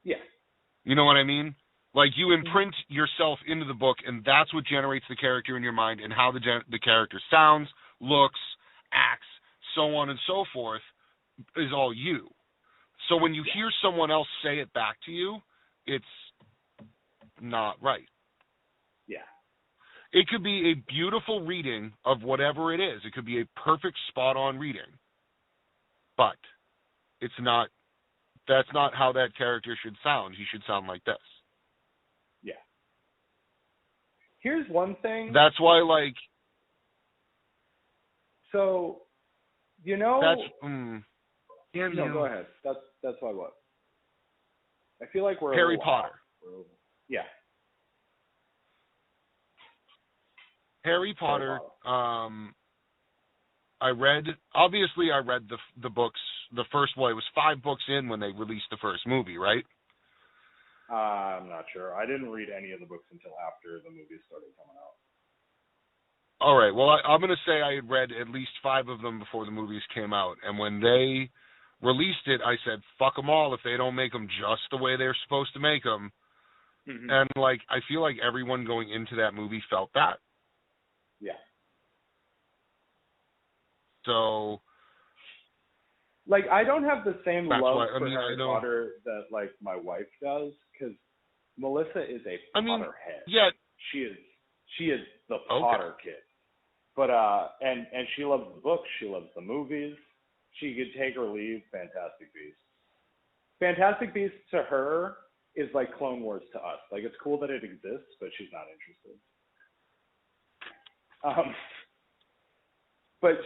Yeah. You know what I mean? Like, you imprint yourself into the book, and that's what generates the character in your mind, and how the character sounds, looks, acts, so on and so forth, is all you. So when you hear someone else say it back to you, it's not right. Yeah. It could be a beautiful reading of whatever it is. It could be a perfect, spot-on reading. But it's not. That's not how that character should sound. He should sound like this. Yeah. Here's one thing. That's why, like. So, That's. No, go ahead. That's why what? I feel like we're Harry Potter. Yeah. Harry Potter. I read the books. The first it was 5 books in when they released the first movie, right? I'm not sure. I didn't read any of the books until after the movies started coming out. All right. Well, I'm going to say I had read at least 5 of them before the movies came out, and when they released it, I said, fuck them all if they don't make them just the way they're supposed to make them. Mm-hmm. And, like, I feel like everyone going into that movie felt that. Yeah. So, like, I don't have the same love for Harry Potter that, like, my wife does, because Melissa is a Potterhead. Yeah. She is the Potter kid. But, and she loves the books, she loves the movies. She could take or leave Fantastic Beasts. Fantastic Beasts to her is like Clone Wars to us. Like, it's cool that it exists, but she's not interested. But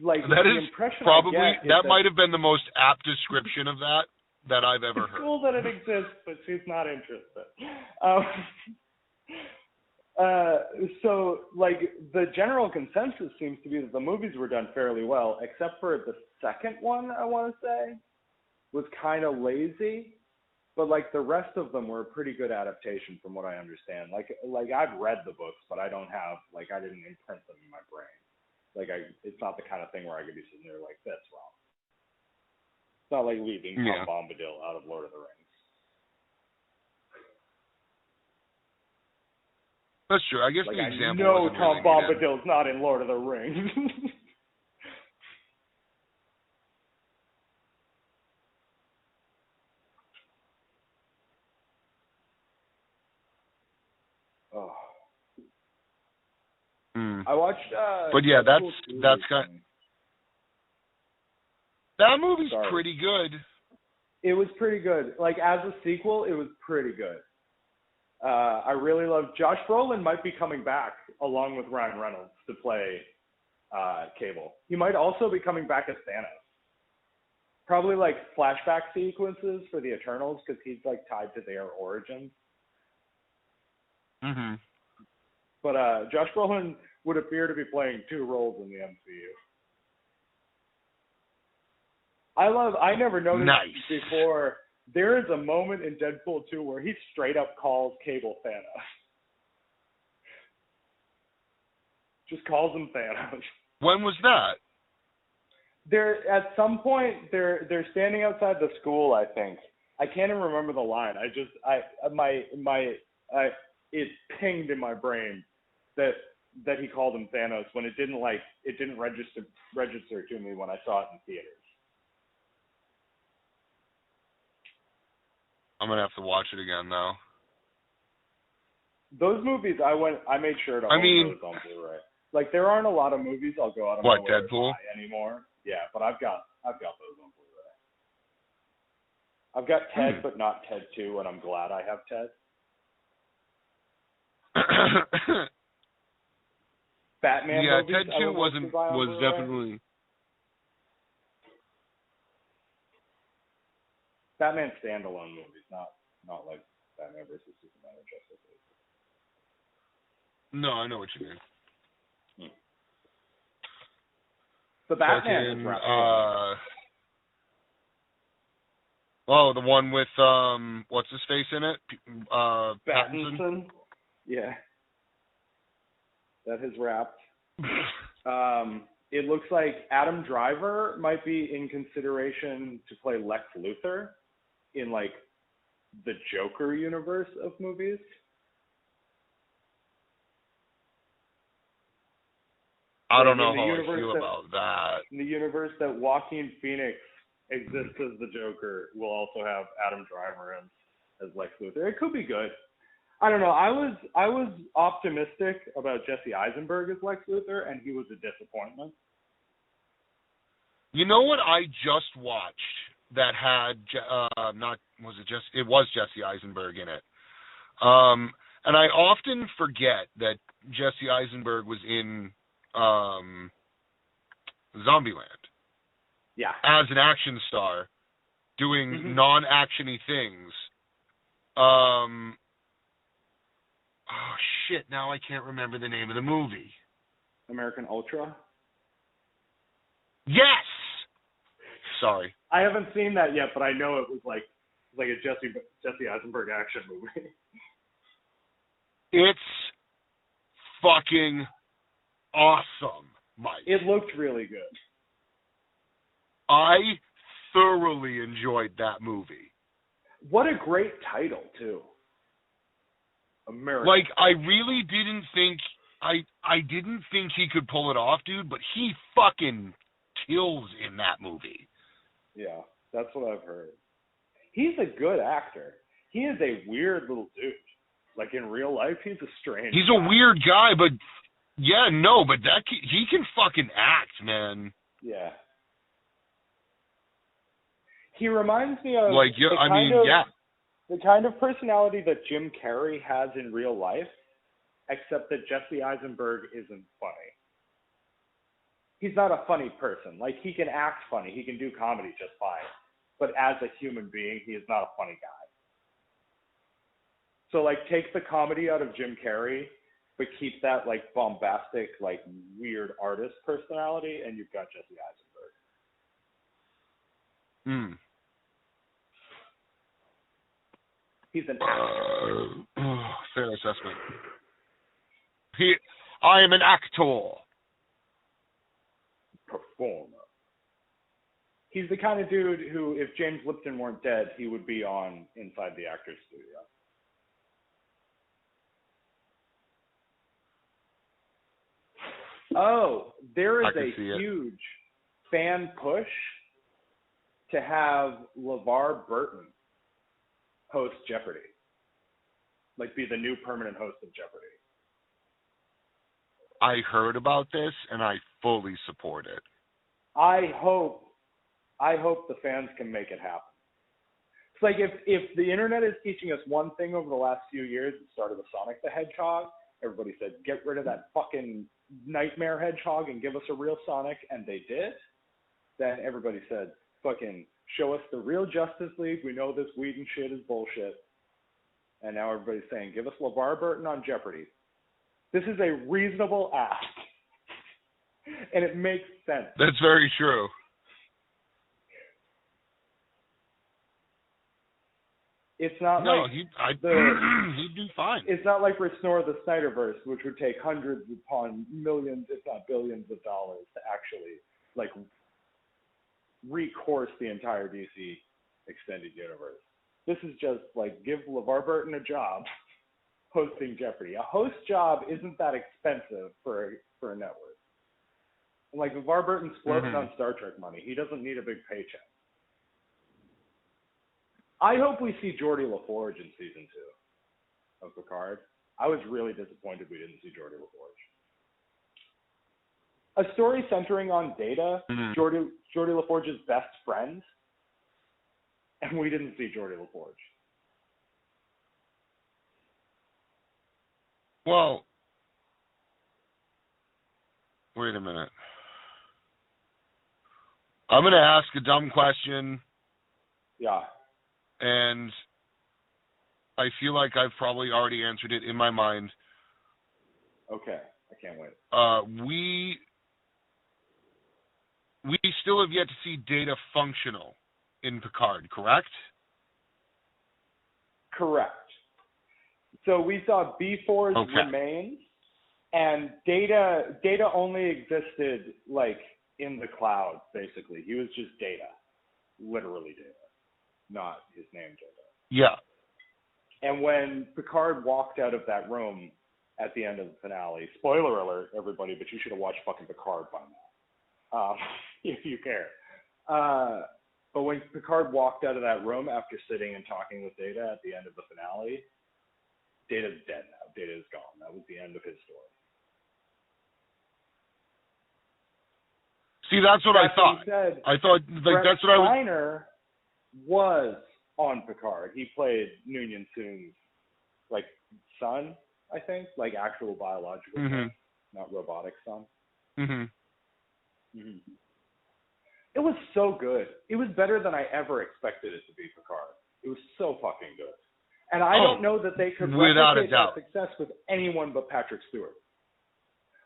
like that the is impression probably I get is that might have been the most apt description of that I've ever it's heard. cool that it exists, but she's not interested. So like the general consensus seems to be that the movies were done fairly well, except for the second one. I want to say was kind of lazy. But like the rest of them were a pretty good adaptation from what I understand. Like I've read the books, but I don't have I didn't imprint them in my brain. It's not the kind of thing where I could be sitting there like, that's wrong. It's not like leaving Tom Bombadil out of Lord of the Rings. That's true. I guess the example wasn't Tom really Bombadil's not in Lord of the Rings. Oh. I watched. But yeah, that's kind. Recently. That movie's pretty good. It was pretty good. Like as a sequel, it was pretty good. I really love Josh Brolin might be coming back along with Ryan Reynolds to play Cable. He might also be coming back as Thanos. Probably like flashback sequences for the Eternals because he's like tied to their origins. Mhm. But Josh Brolin would appear to be playing two roles in the MCU. I never noticed before, there is a moment in Deadpool 2 where he straight up calls Cable Thanos. Just calls him Thanos. When was that? They're at some point they're standing outside the school, I think. I can't even remember the line. It pinged in my brain that he called him Thanos when it didn't register to me when I saw it in theaters. I'm gonna have to watch it again now. Those movies I made sure to own those on Blu-ray. Like there aren't a lot of movies I'll go out of my way to buy anymore. Yeah, but I've got those on Blu-ray. I've got Ted, but not Ted 2, and I'm glad I have Ted. Batman movies, Ted 2 was definitely. Batman standalone movies, not like Batman versus Superman or Justice League. No, I know what you mean. The Batman. The one with what's his face in it? Pattinson. Yeah. That has wrapped. It looks like Adam Driver might be in consideration to play Lex Luthor in like the Joker universe of movies. I don't know how I feel about that. In the universe that Joaquin Phoenix exists as the Joker, we'll also have Adam Driver as Lex Luthor. It could be good. I don't know. I was optimistic about Jesse Eisenberg as Lex Luthor, and he was a disappointment. You know what I just watched that had it was Jesse Eisenberg in it. And I often forget that Jesse Eisenberg was in Zombieland. Yeah. As an action star doing non-actiony things. Oh shit, now I can't remember the name of the movie. American Ultra? Yes! Sorry. I haven't seen that yet, but I know it was like a Jesse Eisenberg action movie. It's fucking awesome, Mike. It looked really good. I thoroughly enjoyed that movie. What a great title, too. American. Like, I really didn't think I didn't think he could pull it off, dude, but he fucking kills in that movie. Yeah, that's what I've heard. He's a good actor. He is a weird little dude. Like in real life, he's a strange He's a weird guy, but he can fucking act, man. Yeah. He reminds me of the kind of personality that Jim Carrey has in real life, except that Jesse Eisenberg isn't funny. he's not a funny person. Like, he can act funny, he can do comedy just fine, but as a human being, he is not a funny guy. So, like, take the comedy out of Jim Carrey, but keep that, like, bombastic, like, weird artist personality, and you've got Jesse Eisenberg. He's an actor. Fair assessment. I am an actor. Performer. He's the kind of dude who, if James Lipton weren't dead, he would be on Inside the Actors Studio. Oh, there is a huge fan push to have LeVar Burton host Jeopardy. Like, be the new permanent host of Jeopardy. I heard about this, and I fully support it. I hope the fans can make it happen. It's like, if the internet is teaching us one thing over the last few years, it started with Sonic the Hedgehog. Everybody said, get rid of that fucking nightmare hedgehog and give us a real Sonic, and they did. Then everybody said, fucking show us the real Justice League. We know this Whedon shit is bullshit. And now everybody's saying, give us LeVar Burton on Jeopardy. This is a reasonable ask. And it makes sense. That's very true. It's not he'd do fine. It's not like Restore the Snyderverse, which would take hundreds upon millions, if not billions of dollars to actually, like, recourse the entire DC extended universe. This is just, like, give LeVar Burton a job hosting Jeopardy. A host job isn't that expensive for a network. And, like, LeVar Burton's floating on Star Trek money. He doesn't need a big paycheck. I hope we see Geordie LaForge in season 2 of Picard. I was really disappointed we didn't see Geordie LaForge. A story centering on Data, Geordie LaForge's best friend, and we didn't see Geordie LaForge. Well, wait a minute. I'm going to ask a dumb question. Yeah. And I feel like I've probably already answered it in my mind. Okay, I can't wait. We still have yet to see Data functional in Picard, correct? Correct. So we saw B4's remains, and Data only existed, like, in the cloud, basically. He was just Data, literally Data. Not his name, Data. Yeah. And when Picard walked out of that room at the end of the finale, spoiler alert, everybody, but you should have watched fucking Picard by now, if you care. But when Picard walked out of that room after sitting and talking with Data at the end of the finale, Data's dead now. Data is gone. That was the end of his story. See, that's what I thought. I thought, like, that's what I was... Steiner was on Picard. He played Noonien Soon's, like, son, I think, like, actual biological son, not robotic son. It was so good. It was better than I ever expected it to be, Picard. It was so fucking good. And I don't know that they could replicate that success with anyone but Patrick Stewart.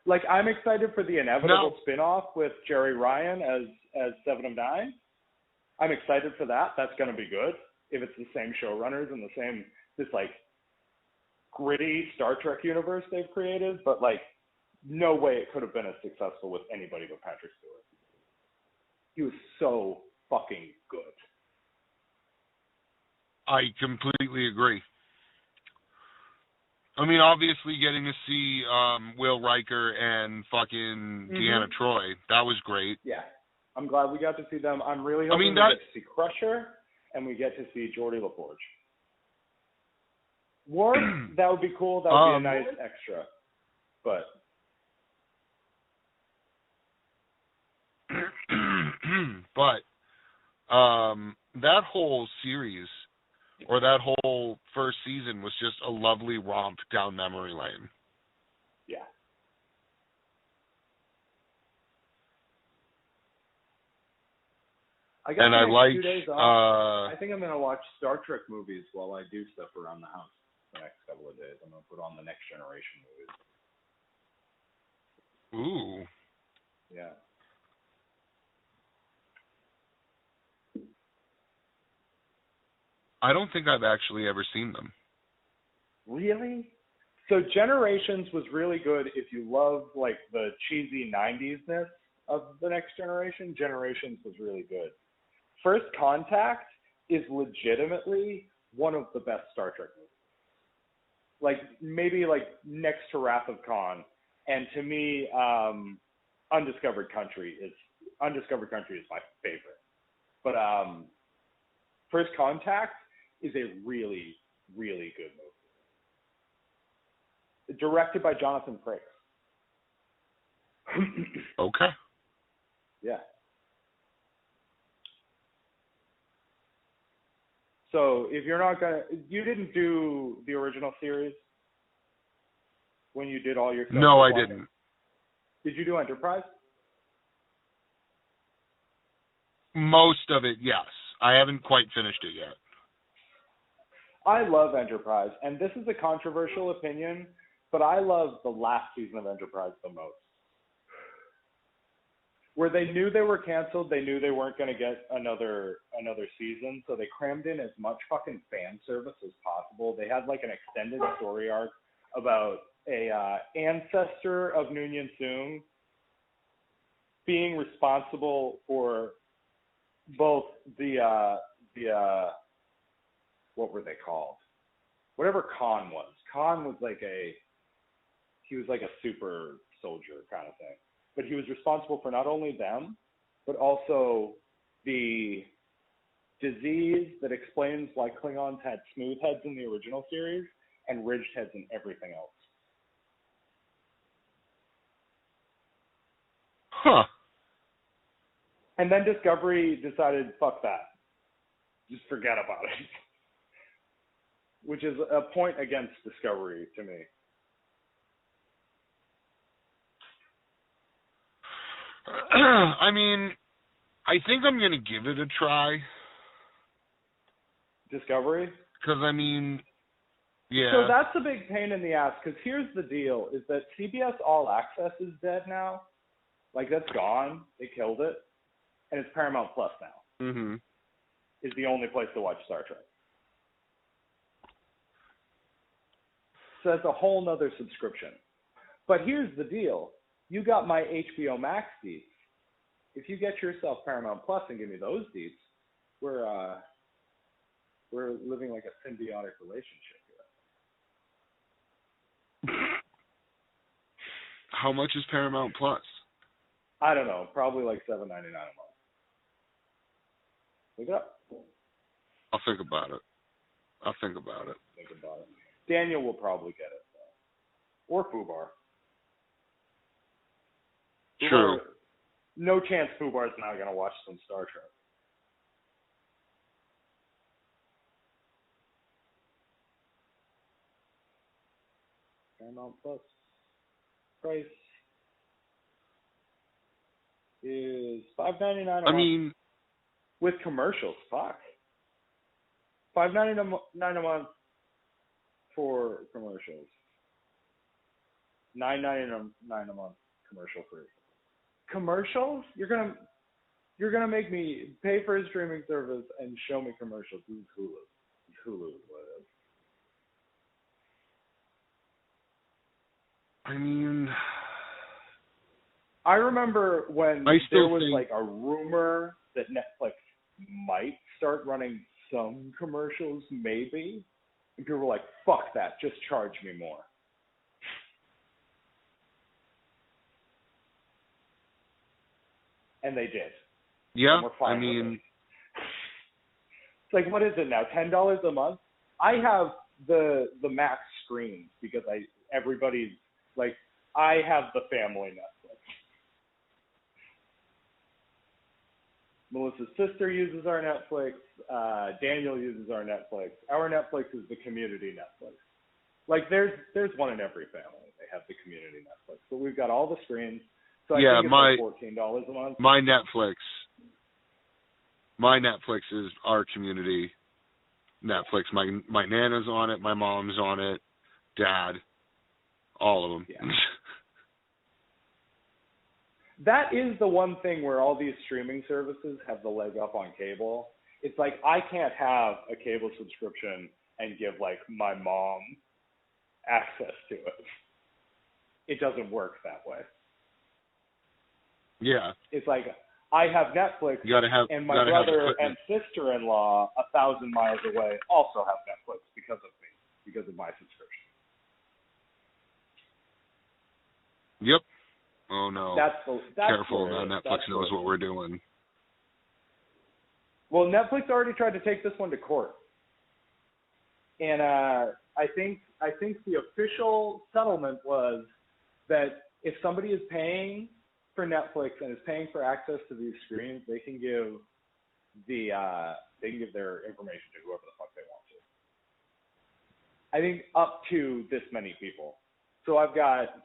Like, I'm excited for the inevitable spin-off with Jerry Ryan as Seven of Nine. I'm excited for that. That's going to be good if it's the same showrunners and the same, this, like, gritty Star Trek universe they've created. But, like, no way it could have been as successful with anybody but Patrick Stewart. He was so fucking good. I completely agree. I mean, obviously getting to see Will Riker and fucking Deanna Troi, that was great. Yeah. I'm glad we got to see them. I'm really hoping we get to see Crusher and we get to see Geordie LaForge. Worf, that would be cool. That would be a nice extra. But that whole series, or that whole first season, was just a lovely romp down memory lane. Yeah. I got and I the next like 2 days off. I think I'm gonna watch Star Trek movies while I do stuff around the house the next couple of days. I'm gonna put on the Next Generation movies. Ooh. Yeah. I don't think I've actually ever seen them. Really? So Generations was really good if you love like the cheesy 90s-ness of the Next Generation. Generations was really good. First Contact is legitimately one of the best Star Trek movies. Like maybe like next to Wrath of Khan, and to me, Undiscovered Country is my favorite. But First Contact is a really, really good movie. Directed by Jonathan Frakes. Okay. Yeah. So if you're not you didn't do the original series when you did all your stuff? No, I didn't. Did you do Enterprise? Most of it, yes. I haven't quite finished it yet. I love Enterprise, and this is a controversial opinion, but I love the last season of Enterprise the most. Where they knew they were canceled, they knew they weren't going to get another season, so they crammed in as much fucking fan service as possible. They had like an extended story arc about a ancestor of Noonien Soong being responsible for both the what were they called? Whatever Khan was. Khan was like he was like a super soldier kind of thing. But he was responsible for not only them, but also the disease that explains why Klingons had smooth heads in the original series and ridged heads in everything else. Huh. And then Discovery decided, fuck that. Just forget about it. Which is a point against Discovery to me. I mean, I think I'm going to give it a try. Discovery? Because, I mean, yeah. So that's a big pain in the ass, because here's the deal, is that CBS All Access is dead now. Like, that's gone. They killed it. And it's Paramount Plus now. Mm-hmm. Is the only place to watch Star Trek. So that's a whole nother subscription. But here's the deal. You got my HBO Max deets. If you get yourself Paramount Plus and give me those deets, we're living like a symbiotic relationship here. How much is Paramount Plus? I don't know. Probably like $7.99 a month. Look it up. I'll think about it. Think about it. Daniel will probably get it, though. Or Fubar. True. No chance Fubar's not going to watch some Star Trek. Paramount Plus price is $5.99 a month. I mean, with commercials, fuck. $5.99 a month for commercials. $9.99 a month commercial free. Commercials? You're gonna make me pay for a streaming service and show me commercials. This is Hulu. Hulu is what it is. I mean, I remember when there was like a rumor that Netflix might start running some commercials, maybe. And people were like, fuck that, just charge me more. And they did. Yeah, I mean, it's like, what is it now? $10 a month? I have the max screens because everybody's like, I have the family Netflix. Melissa's sister uses our Netflix. Daniel uses our Netflix. Our Netflix is the community Netflix. Like, there's one in every family. They have the community Netflix. But we've got all the screens. So I think it's like $14 a month. My Netflix My Netflix is our community Netflix. My Nana's on it, my mom's on it, Dad, all of them. Yeah. That is the one thing where all these streaming services have the leg up on cable. It's like I can't have a cable subscription and give like my mom access to it. It doesn't work that way. Yeah. It's like I have Netflix, and my brother and sister-in-law 1,000 miles away also have Netflix because of me, because of my subscription. Yep. Oh no. That's careful now. Netflix knows what we're doing. Well, Netflix already tried to take this one to court, and I think the official settlement was that if somebody is paying for Netflix and is paying for access to these screens, they can give their information to whoever the fuck they want to. I think up to this many people. So I've got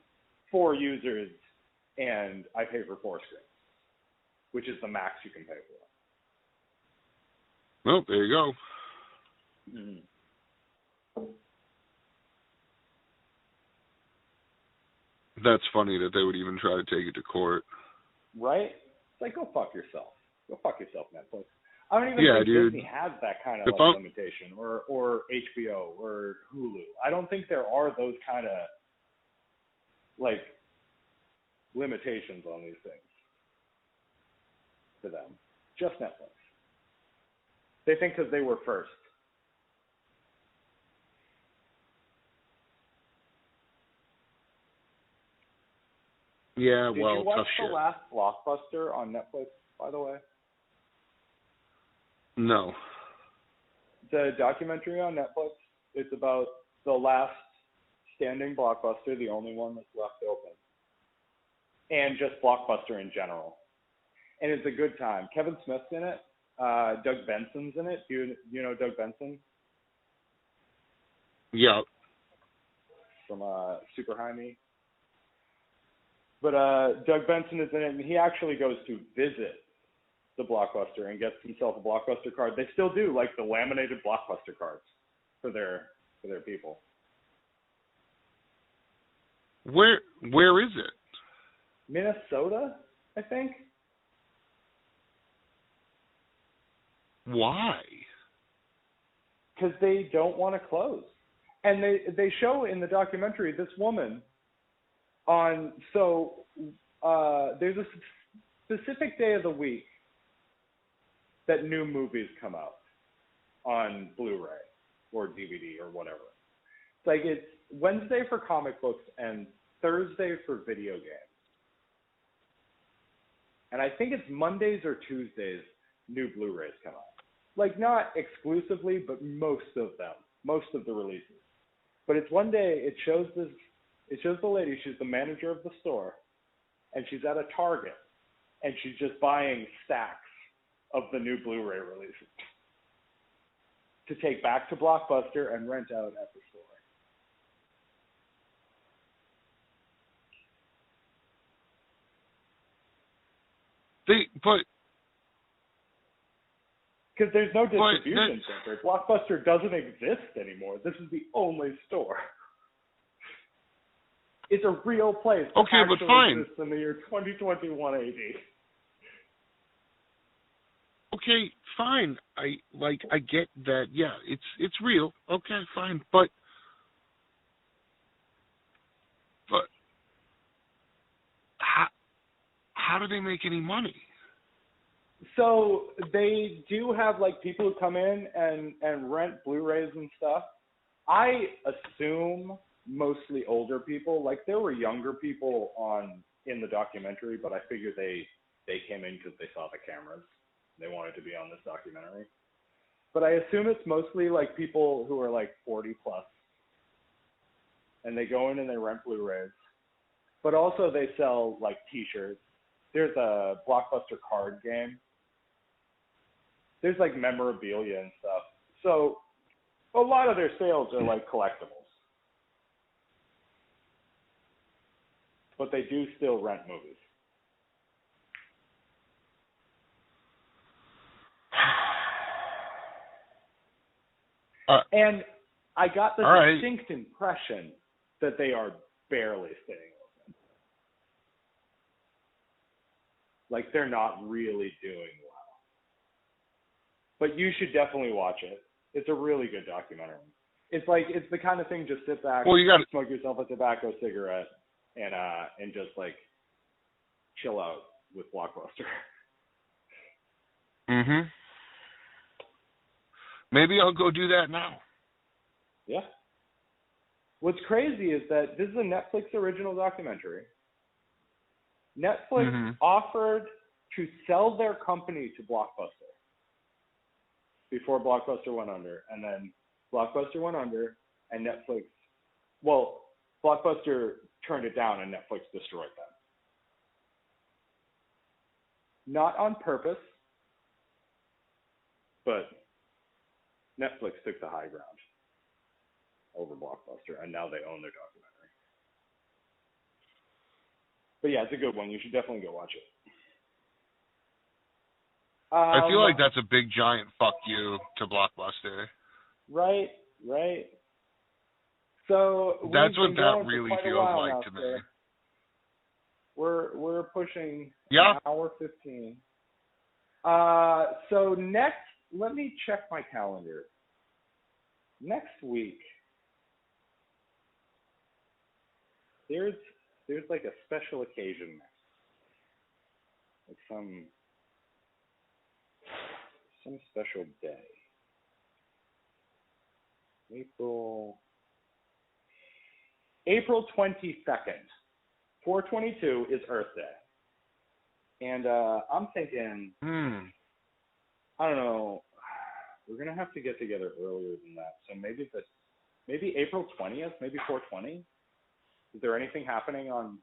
4 users and I pay for 4 screens, which is the max you can pay for. Well, there you go. Mm-hmm. That's funny that they would even try to take it to court. Right? It's like, go fuck yourself. Go fuck yourself, Netflix. I don't even think Disney has that kind of limitation, or HBO or Hulu. I don't think there are those kind of like limitations on these things to them. Just Netflix. They think because they were first. Yeah, Did you watch the last Blockbuster on Netflix, by the way? No. The documentary on Netflix, it's about the last standing Blockbuster, the only one that's left open. And just Blockbuster in general. And it's a good time. Kevin Smith's in it. Doug Benson's in it. You know Doug Benson? Yeah. From Super High Me. But Doug Benson is in it, and he actually goes to visit the Blockbuster and gets himself a Blockbuster card. They still do, like, the laminated Blockbuster cards for their people. Where is it? Minnesota, I think. Why? Because they don't want to close. And they show in the documentary this woman there's a specific day of the week that new movies come out on Blu-ray or DVD or whatever. It's like it's Wednesday for comic books and Thursday for video games. And I think it's Mondays or Tuesdays new Blu-rays come out. Like not exclusively, but most of them, most of the releases. But it's one day, it shows the lady, she's the manager of the store, and she's at a Target, and she's just buying stacks of the new Blu-ray releases to take back to Blockbuster and rent out at the store. Because there's no distribution center. Blockbuster doesn't exist anymore. This is the only store. It's a real place that but fine. exists in the year 2021 AD. Okay, fine. I get that. Yeah, it's real. Okay, fine. But how do they make any money? So they do have like people who come in and rent Blu-rays and stuff. I assume mostly older people. Like there were younger people in the documentary, but I figured they came in because they saw the cameras. They wanted to be on this documentary. But I assume it's mostly like people who are like 40 plus. And they go in and they rent Blu-rays. But also they sell like t-shirts. There's a Blockbuster card game. There's like memorabilia and stuff. So a lot of their sales are like collectibles. But they do still rent movies. And I got the All distinct impression that they are barely staying open. Like, they're not really doing well. But you should definitely watch it. It's a really good documentary. It's the kind of thing, just sit back, Well, you got smoke yourself a tobacco cigarette, and just like chill out with Blockbuster. Mhm. Maybe I'll go do that now. Yeah. What's crazy is that this is a Netflix original documentary. Netflix offered to sell their company to Blockbuster before Blockbuster went under, and then Blockbuster went under, and Blockbuster turned it down, and Netflix destroyed them. Not on purpose, but Netflix took the high ground over Blockbuster, and now they own their documentary. But yeah, it's a good one. You should definitely go watch it. I feel like that's a big giant fuck you to Blockbuster. Right. So that's what that really feels like to me. We're pushing an hour 15. So next, let me check my calendar. Next week, there's like a special occasion next, like some special day. April 22nd, 4/22 is Earth Day, and I'm thinking, I don't know, we're gonna have to get together earlier than that. So maybe April 20th, maybe 4/20. Is there anything happening on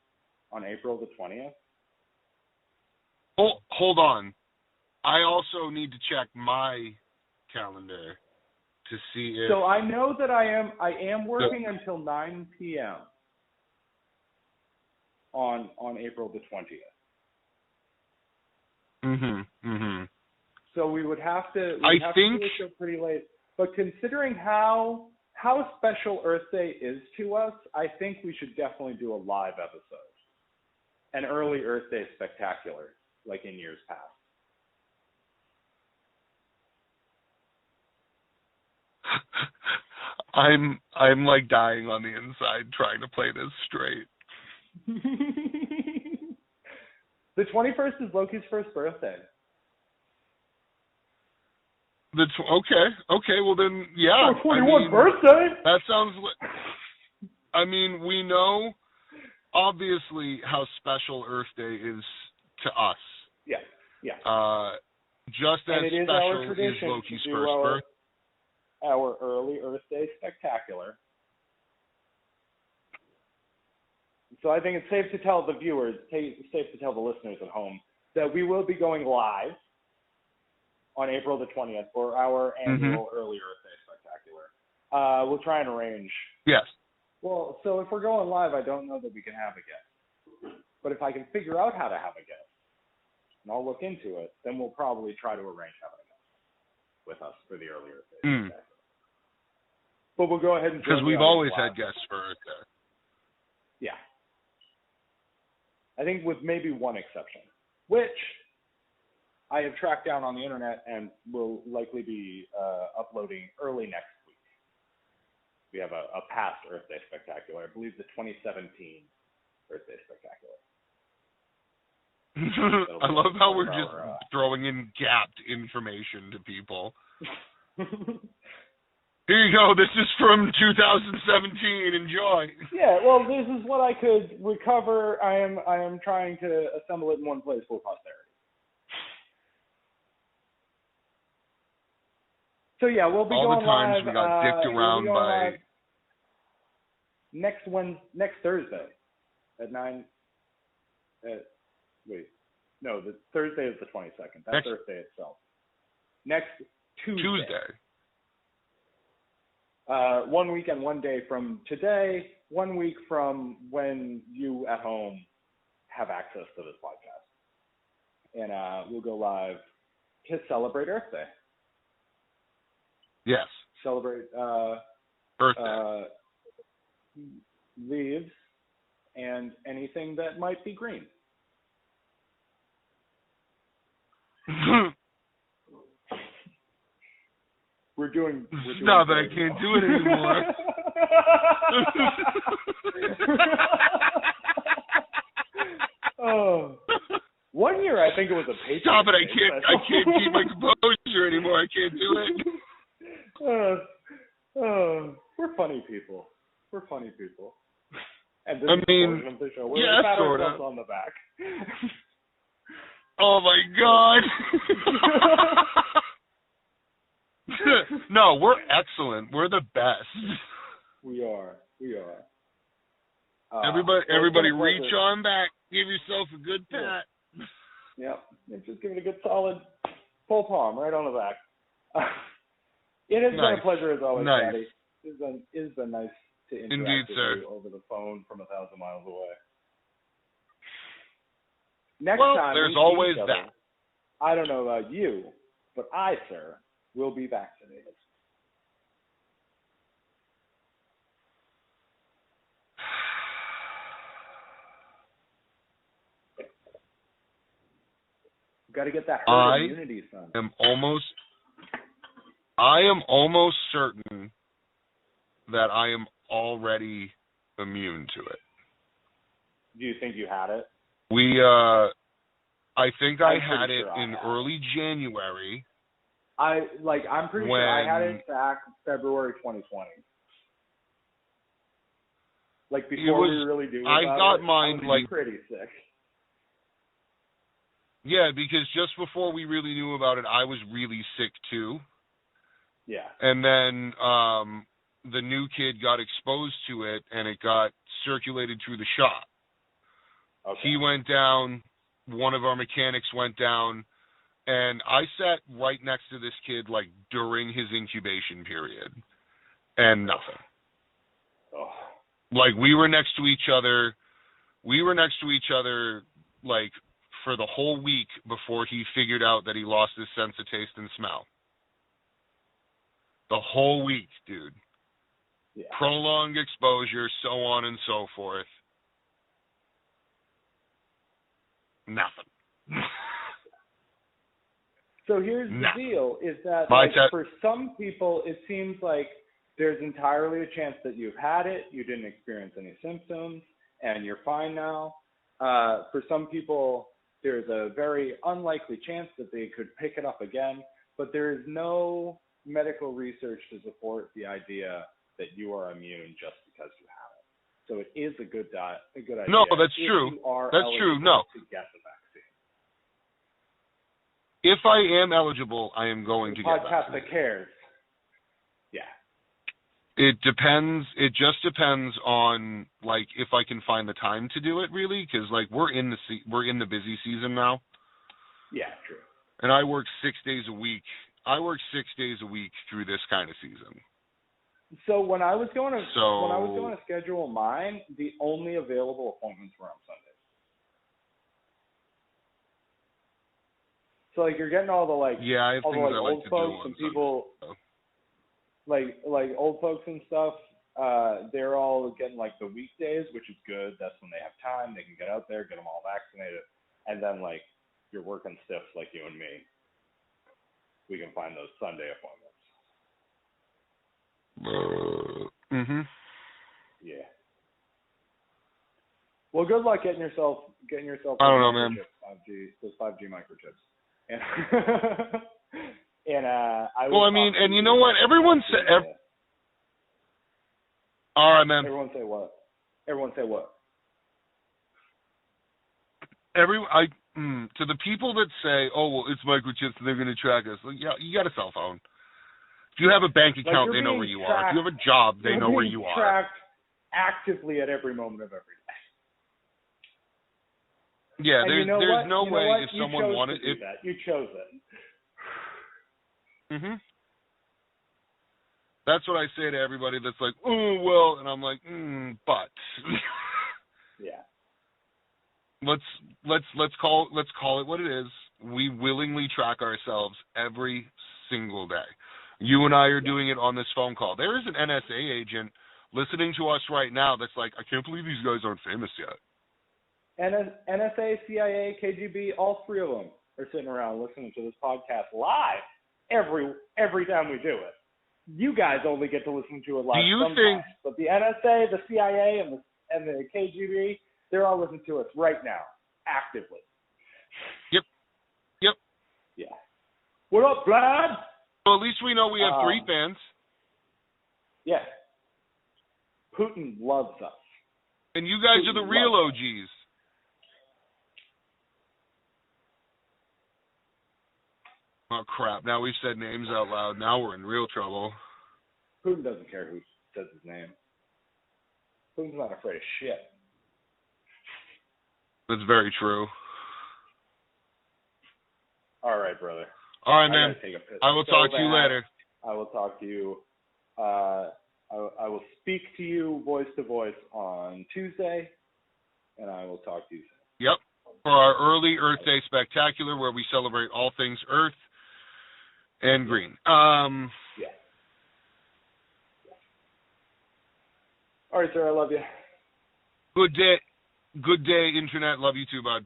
April the 20th? Oh, hold on. I also need to check my calendar to see if. So I know that I am working until 9 p.m. on April the 20th. So we would have to. I think do the show pretty late. But considering how special Earth Day is to us, I think we should definitely do a live episode, an early Earth Day spectacular, like in years past. I'm like dying on the inside trying to play this straight. The 21st is Loki's first birthday. Okay. Well then, yeah. 21 birthday. That sounds. I mean, we know obviously how special Earth Day is to us. Yeah. Just as special is Loki's first birthday. Our early Earth Day spectacular. So I think it's safe to tell the viewers, safe to tell the listeners at home, that we will be going live on April the 20th for our annual early Earth Day spectacular. We'll try and arrange. Yes. Well, so if we're going live, I don't know that we can have a guest. But if I can figure out how to have a guest, and I'll look into it, then we'll probably try to arrange having a guest with us for the early Earth Day spectacular. But we'll go ahead and because we've always had guests for Earth Day. Yeah. I think with maybe one exception, which I have tracked down on the internet and will likely be uploading early next week. We have a past Earth Day spectacular. I believe the 2017 Earth Day spectacular. I love how we're just throwing in gapped information to people. Here you go. This is from 2017. Enjoy. Yeah, well, this is what I could recover. I am trying to assemble it in one place for posterity. So yeah, we'll be all going the times live. We got dicked around by next Thursday at 9. The Thursday is the 22nd. That's Thursday itself. Next Tuesday. 1 week and 1 day from today, 1 week from when you at home have access to this podcast. And we'll go live to celebrate Earth Day. Yes. celebrate Birthday. leaves and anything that might be green. We're doing Stop it, I can't do it anymore. Oh. 1 year, I think it was a Patriots. Stop it! I can't keep my composure anymore. I can't do it. We're funny people. And this I is mean, portion of the show. We're yeah, pat sort of. ourselves on the back. Oh my God! No, we're excellent. We're the best. We are. Everybody, reach on back. Give yourself a good pat. Yep. Just give it a good solid full palm right on the back. It has been a pleasure as always, Daddy. It has been nice to interact with you over the phone from 1,000 miles away. Next time, there's always that. I don't know about you, but I, sir, will be vaccinated. Got to get that herd immunity, son. I am almost certain that I am already immune to it. Do you think you had it? I think I had it in early January. I'm pretty sure I had it back February 2020. Like before we really knew about it. I got mine pretty sick. Yeah, because just before we really knew about it, I was really sick too. Yeah. And then the new kid got exposed to it, and it got circulated through the shop. Okay. He went down, one of our mechanics went down, and I sat right next to this kid, during his incubation period, and nothing. Oh. We were next to each other, for the whole week before he figured out that he lost his sense of taste and smell. The whole week, dude. Yeah. Prolonged exposure, so on and so forth. Nothing. So here's the deal, is that for some people, it seems like there's entirely a chance that you've had it, you didn't experience any symptoms, and you're fine now. For some people, there's a very unlikely chance that they could pick it up again, but there is no medical research to support the idea that you are immune just because you have it. So it is a good idea. No, that's true. That's true. No. To get the vaccine. If I am eligible, I am going to get vaccinated. Podcast that cares. Yeah. It depends. It just depends on if I can find the time to do it, really, because we're in the busy season now. Yeah, true. And I work 6 days a week. I work 6 days a week through this kind of season. So when I was going to schedule mine, the only available appointments were on Sundays. So you're getting all the I have all things the I like old to folks do and people like old folks and stuff. They're all getting the weekdays, which is good. That's when they have time. They can get out there, get them all vaccinated, and then you're working stiffs like you and me. We can find those Sunday appointments. Yeah. Well, good luck getting yourself. I don't know, man. 5G microchips. And and you know what? Everyone said. All right, man. Everyone say what? To the people that say, "Oh, well, it's microchips and they're going to track us." Yeah, you got a cell phone. If you have a bank account, they know where you are. If you have a job, they know where you are. Tracked actively at every moment of every day. Yeah, there's no way if someone wanted it. You chose it. That's what I say to everybody that's like, "Oh, well," and I'm like, but. Yeah. Let's call it what it is. We willingly track ourselves every single day. You and I are doing it on this phone call. There is an NSA agent listening to us right now that's like, I can't believe these guys aren't famous yet. NSA, CIA, KGB, all three of them are sitting around listening to this podcast live every time we do it. You guys only get to listen to it live sometimes. But the NSA, the CIA, and the KGB, they're all listening to us right now, actively. Yep. Yeah. What up, Vlad? Well, at least we know we have 3 fans. Yeah. Putin loves us. And you guys are the real OGs. Oh, crap. Now we've said names out loud. Now we're in real trouble. Putin doesn't care who says his name. Putin's not afraid of shit. That's very true. All right, brother. All right, man. I will talk to you later. I will talk to you. I will speak to you voice to voice on Tuesday, and I will talk to you soon. Yep. For our early Earth Day Spectacular, where we celebrate all things Earth and green. Yeah. All right, sir. I love you. Good day, Internet. Love you too, bud.